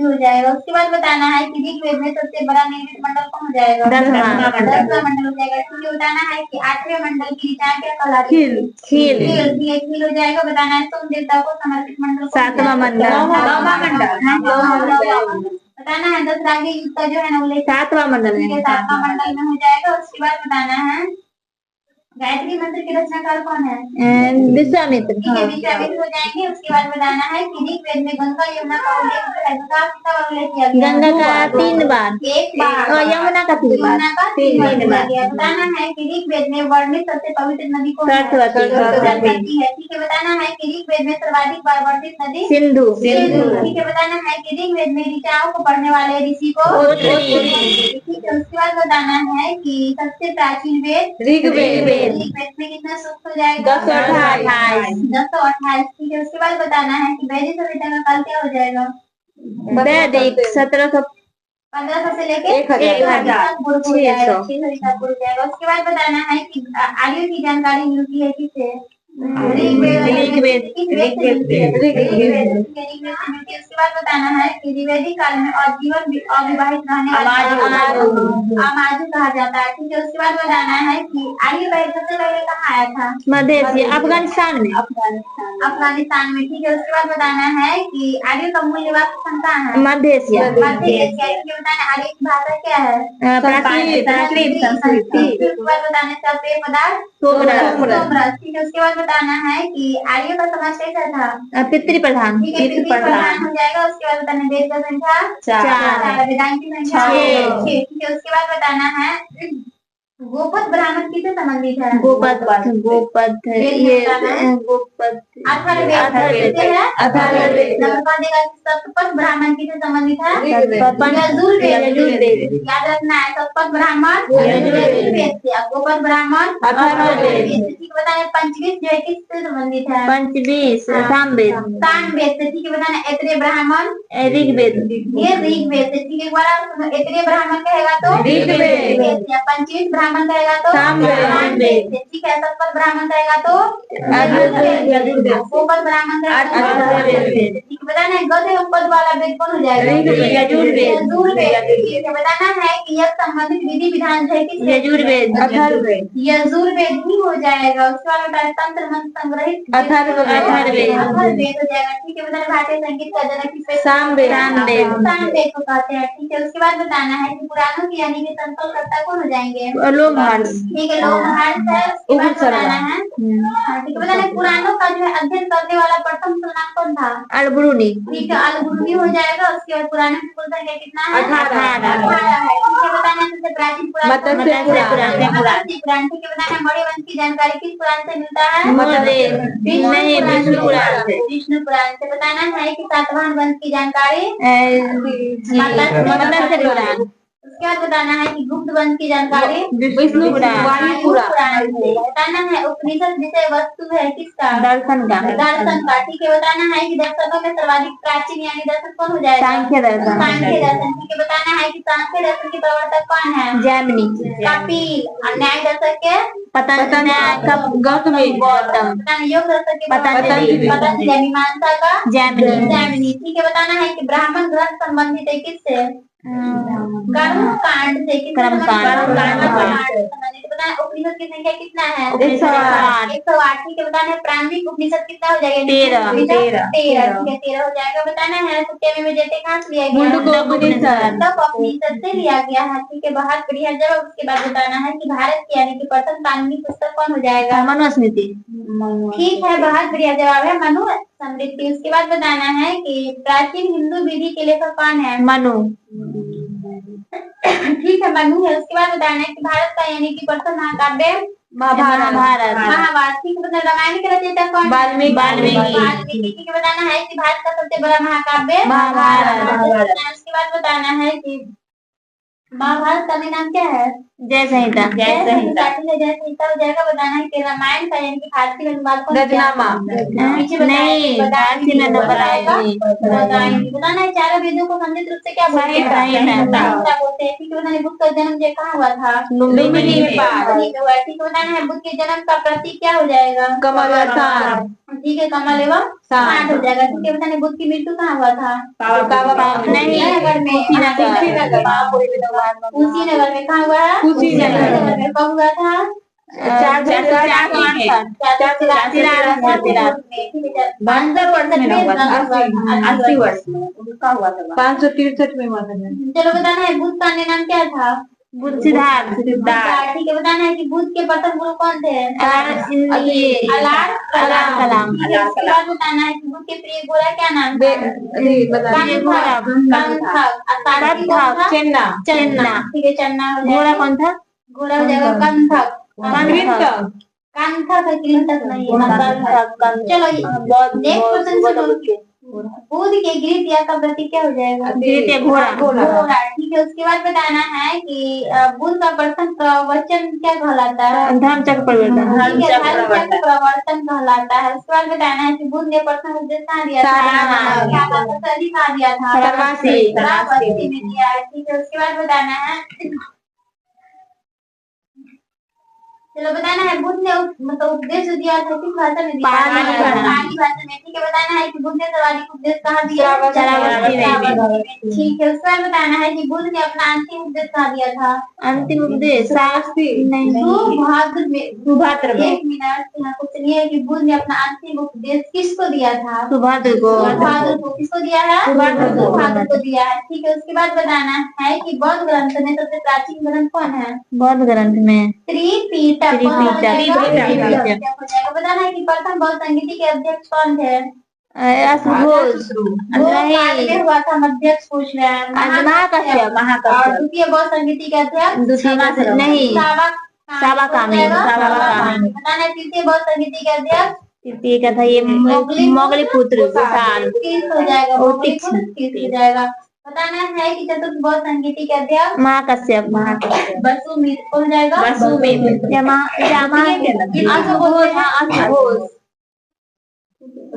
A: हो जाएगा। उसके बाद बताना है कि ऋग्वेद में सबसे बड़ा निर्मित मंडल कौन हो जाएगा? 10वां मंडल हो जाएगा। ठीक है, बताना है कि 8वें मंडल की ऋचाएं क्या कहलाती है? खील हो जाएगा। बताना है सोम देवता को समर्पित मंडल
C: 7वां मंडल।
A: 9वां मंडल। बताना है दशरागी युग का जो है ना उल्लेख
C: 7वां मंडल
A: ठीक है, 7वां मंडल में हो जाएगा। उसके बाद बताना है गायत्री मंत्र के रचनाकार कौन है?
C: विश्वामित्र।
A: ठीक है, विश्वामित्र हो जाएंगे। उसके बाद बताना है कि ऋग्वेद में गंगा यमुना का उल्लेख जो है गंगा कितना बार उल्लेख किया गया?
C: गंगा का 3 बार।
A: एक बार।
C: और यमुना का 3 बार।
A: यमुना का 3 बार किया गया। बताना है कि ऋग्वेद में वर्णित सबसे पवित्र नदी कौन है? सरस्वती है। ठीक है, बताना है कि ऋग्वेद में सर्वाधिक बार वर्णित नदी
C: सिंधु।
A: ठीक है, बताना है कि ऋग्वेद में ऋचाओं को पढ़ने वाले ऋषि को ठीक है। उसके बाद बताना है कि सबसे प्राचीन वेद
C: ऋग्वेद।
A: ऋग्वेद में कितना सूक्त हो जाएगा?
C: 1028।
A: 1028। ठीक है, उसके बाद बताना है कि वैदिक सभ्यता का काल क्या हो जाएगा?
C: वैदिक 1700
A: 1500 से लेके
C: 1000
A: पूर्व हो जाएगा। 600 ईसा पूर्व हो जाएगा। उसके बाद बताना है कि आर्यों की जानकारी मिलती है किससे? ऋग्वेद से मिलती है। उसके बाद बताना है कि ऋग्वेदिक काल में आजीवन अविवाहित रहने वाले अमाजु कहा जाता है। ठीक है, उसके बाद बताना है कि आर्य सबसे पहले कहाँ आया था?
C: मध्य एशिया, अफगानिस्तान में।
A: अफगानिस्तान में। ठीक है, उसके बाद बताना है कि आर्य का मूल निवास स्थान कहाँ है?
C: मध्य एशिया।
A: मध्य एशिया। ठीक है, बताना आर्य की भाषा क्या है?
C: संस्कृत।
A: उसके बाद बताना है पेय पदार्थ सोमरस। ठीक है, उसके बाद बताना है कि आर्यों का समाज कैसा था?
C: पितृ प्रधान।
A: ठीक है, पितृ प्रधान हो जाएगा। उसके बाद बताना वेद का संख्या
C: 4।
A: वेदांत की संख्या 6। ठीक है, उसके बाद बताना है गोपद ब्राह्मण किससे संबंधित है?
C: गोपद ये गोपद
A: अथर्ववेद से है। नंबर देगा कि सतपथ ब्राह्मण किससे संबंधित है? यजुर्वेद। याद रखना है सतपथ ब्राह्मण यजुर्वेद से, गोपद ब्राह्मण अथर्ववेद से। ठीक है, बताना पंचवीस जो है किससे संबंधित है?
C: पंचवीस सामवेद
A: से। ठीक है, बताना ऐत्रेय ब्राह्मण
C: ऋग्वेद।
A: ये ऋग्वेद से। ठीक है, एक बार ऐत्रेय ब्राह्मण कहेगा तो ऋग्वेद से, पंचवीस ब्राह्मण कहेगा तो सामवेद से। ठीक है, सतपथ ब्राह्मण कहेगा तो यजुर्वेद, गोपद ब्राह्मण कहेगा तो अथर्ववेद से। ठीक है, बताना है गद एवं पद वाला वेद कौन हो जाएगा? यजुर्वेद। ठीक है, बताना है कि यह संबंधित विधि विधान जो है किससे?
C: यजुर्वेद।
A: यजुर्वेद ही हो जाएगा। उसके बाद बताना तंत्र मंत्र संग्रहित
C: अथर्ववेद
A: हो जाएगा। ठीक है, बताना भारतीय संगीत का जनक किसे?
C: सामवेद
A: सामवेद को कहते हैं। ठीक है, उसके बाद बताना है कि पुराणों की यानी कि संकल्पकर्ता कौन हो जाएंगे?
C: लोमहर्ष।
A: ठीक है, लोमहर्ष है। उसके बाद बताना है ठीक है, बताना है पुराणों का जो है अध्ययन करने वाला प्रथम मुसलमान कौन था?
C: अलबरूनी।
A: ठीक है, अलबरूनी हो जाएगा। उसके बाद पुराने की कुल संख्या कितना है?
C: 18
A: है। ठीक है, बताना है सबसे प्राचीन पुराण
C: मत्स्य पुराण।
A: ठीक है, बताना है मौर्य वंश की जानकारी किस पुराण से मिलता है?
C: नहीं, विष्णु पुराण से।
A: विष्णु पुराण से। बताना है कि सातवाहन वंश की जानकारी
C: मत्स्य पुराण।
A: उसके बाद बताना है कि गुप्त वंश की जानकारी
C: विष्णु पुराण।
A: पुराण से। बताना है उपनिषद विषय वस्तु है किसका?
C: दर्शन का।
A: ठीक है, बताना है कि दर्शनों में सर्वाधिक प्राचीन यानी दर्शन कौन हो जाएगा?
C: सांख्य दर्शन।
A: ठीक है, बताना है कि सांख्य दर्शन के प्रवर्तक कौन है?
C: जैमिनी।
A: कपिल। और न्याय दर्शक के
C: गौतम।
A: बताना योग दर्शक के पतंजलि। मीमांसा का जैमिनी। ठीक है, बताना है कि ब्राह्मण ग्रंथ संबंधित है किससे? कर्म कांड से। उपनिषद की संख्या कितना है? 108। ठीक है, बताना है प्रारंभिक उपनिषद कितना हो जाएगा? 13। ठीक है, 13 हो जाएगा। बताना है सत्यमेव जयते कहाँ से लिया गया? उपनिषद से लिया गया है। ठीक है, बहुत बढ़िया जवाब। उसके बाद बताना है कि भारत की यानी कि प्रथम कानूनी पुस्तक कौन हो जाएगा?
C: मनुस्मृति।
A: ठीक है, बहुत बढ़िया जवाब है मनु स्मृति। उसके बाद बताना है कि प्राचीन हिंदू विधि के लेखक कौन है?
C: मनु।
A: ठीक है, मनु है। उसके बाद बताना है कि भारत का यानी कि प्रथम महाकाव्य महाभारत। ठीक है, बताना रामायण के रचयिता कौन? वाल्मीकि। ठीक है, बताना है कि भारत का सबसे बड़ा महाकाव्य महाभारत। उसके बाद बताना है कि महाभारत का नाम क्या है?
C: जय संहिता।
B: जय संहिता हो जाएगा। बताना है कि रामायण का यानी कि फारसी में अनुवाद कौन किया? पीछे
C: नहीं, फारसी में अनुवाद
B: बताएगा। बताना है चारों वेदों को संयुक्त रूप से क्या बोलते हैं? संहिता बोलते हैं। ठीक है, बताना है बुद्ध का जन्म जो कहाँ हुआ था?
C: लुम्बिनी में।
B: ठीक है, बताना है बुद्ध के जन्म का प्रतीक क्या हो जाएगा?
C: कमल और सांप।
B: ठीक है, कमल एवं सांप हो जाएगा। ठीक है, बताना है बुद्ध की मृत्यु कहाँ हुआ था?
C: नहीं,
B: कुशीनगर में। कहाँ हुआ है? कुशीनगर में। कब हुआ था?
C: 80 वर्ष में।
D: 563 में माता है।
B: चलो, बताना है बुद्ध का अन्य नाम क्या था?
C: बुद्ध सिद्धार्थ।
B: ठीक है, बताना है कि बुद्ध के प्रथम गुरु कौन थे?
C: अलार कलाम।
B: उसके बाद बताना है कि बुद्ध के प्रिय घोड़ा क्या नाम था?
C: चन्ना।
B: ठीक है, चन्ना हो
C: घोड़ा
B: जाएगा।
C: कौन था?
B: घोड़ा हो जाएगा कंथक। कांथक है, कृंतक नहीं है। चलो, नेक्स्ट क्वेश्चन सुनो। बुद्ध के गृह या का प्रतीक क्या हो जाएगा? घोड़ा। ठीक है, उसके बाद बताना है कि बुद्ध का प्रथम प्रवचन क्या कहलाता है?
C: धर्मचक्र परिवर्तन।
B: ठीक है, धर्मचक्र प्रवर्तन कहलाता है। उसके बाद बताना है कि बुद्ध ने प्रथम उपदेश कहाँ दिया था? क्या बात है, सभी कहाँ दिया था? श्रावस्ती में दिया है। ठीक है, उसके बाद बताना है, चलो बताना है बुद्ध ने मतलब उपदेश जो दिया था किस भाषा में दिया? पाली भाषा में। ठीक है, बताना है कि बुद्ध ने सर्वाधिक उपदेश कहाँ दिया? श्रावस्ती में। ठीक है, उसके बाद बताना है कि बुद्ध ने अपना अंतिम उपदेश कहाँ दिया था?
C: अंतिम उपदेश
B: सुभाद्र में।
C: सुभाद्र में।
B: 1 मिनट, यहाँ कुछ नहीं है कि बुद्ध ने अपना अंतिम उपदेश किसको दिया था?
C: सुभाद्र को।
B: किसको दिया है? सुभाद्र को दिया है। ठीक है, उसके बाद बताना है कि बौद्ध ग्रंथ में सबसे प्राचीन ग्रंथ कौन है?
C: बौद्ध ग्रंथ में
B: त्रिपिटक। बताना है कि प्रथम बौद्ध संगीति के अध्यक्ष कौन थे?
C: घोष।
B: नहीं हुआ था, अध्यक्ष पूछ रहे हैं।
C: महाकश्यप।
B: और द्वितीय बौद्ध संगीति के अध्यक्ष?
C: नहीं,
B: सावाकामी। बताना है तृतीय बौद्ध संगीति के अध्यक्ष?
C: तृतीय का था ये मोगली पुत्र विशाल।
B: 30 हो जाएगा। मोगली पुत्र 30 हो जाएगा। बताना है कि चतुर्थ बौद्ध संगीति के अध्यक्ष?
C: महाकश्यप।
B: वसुमित्र हो जाएगा।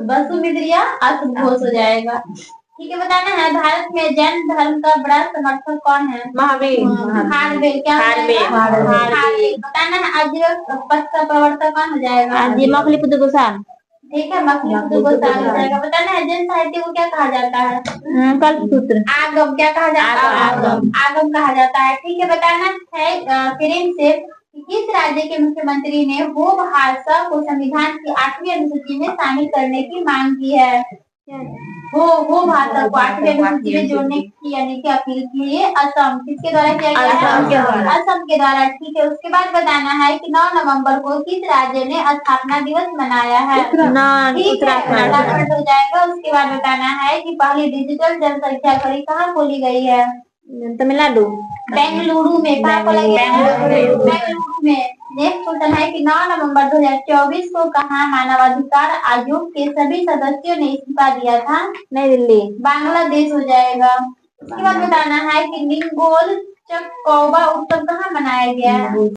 B: वसुमित्र या असुघोष हो जाएगा। ठीक है, बताना है भारत में जैन धर्म का बड़ा समर्थक कौन है? खारवेल। क्या खारवेल। बताना है आजीवन पथ का प्रवर्तक कौन हो जाएगा?
C: मोगली पुत्र विशाल।
B: ठीक है, मखली गोसाल हो जाएगा। बताना है जैन साहित्य को क्या कहा जाता है?
C: कल्पसूत्र।
B: आगम। क्या कहा जाता है? आगम कहा जाता है। ठीक है, बताना है फिरेंसे से किस राज्य के मुख्यमंत्री ने हो भाषा को संविधान की 8वीं अनुसूची में शामिल करने की मांग की है? हो भाषा को 8वीं अनुसूची में जोड़ने की यानी कि अपील की है। असम। किसके द्वारा किया गया है? असम के द्वारा। ठीक है, उसके बाद बताना है कि 9 नवंबर को किस राज्य ने स्थापना दिवस मनाया है? उत्तराखंड हो जाएगा। उसके बाद बताना है कि पहली डिजिटल जनसंख्या घड़ी कहाँ खोली गई है?
C: तमिलनाडु।
B: बेंगलुरु में। कहाँ खोला गया है? बेंगलुरु में। नेक्स्ट क्वेश्चन है कि 9 नवंबर 2024 को कहाँ मानवाधिकार आयोग के सभी सदस्यों ने इस्तीफा दिया था?
C: नई दिल्ली।
B: बांग्लादेश हो जाएगा। उसके बाद बताना है कि निंगोल चकौबा उत्सव कहाँ मनाया गया है?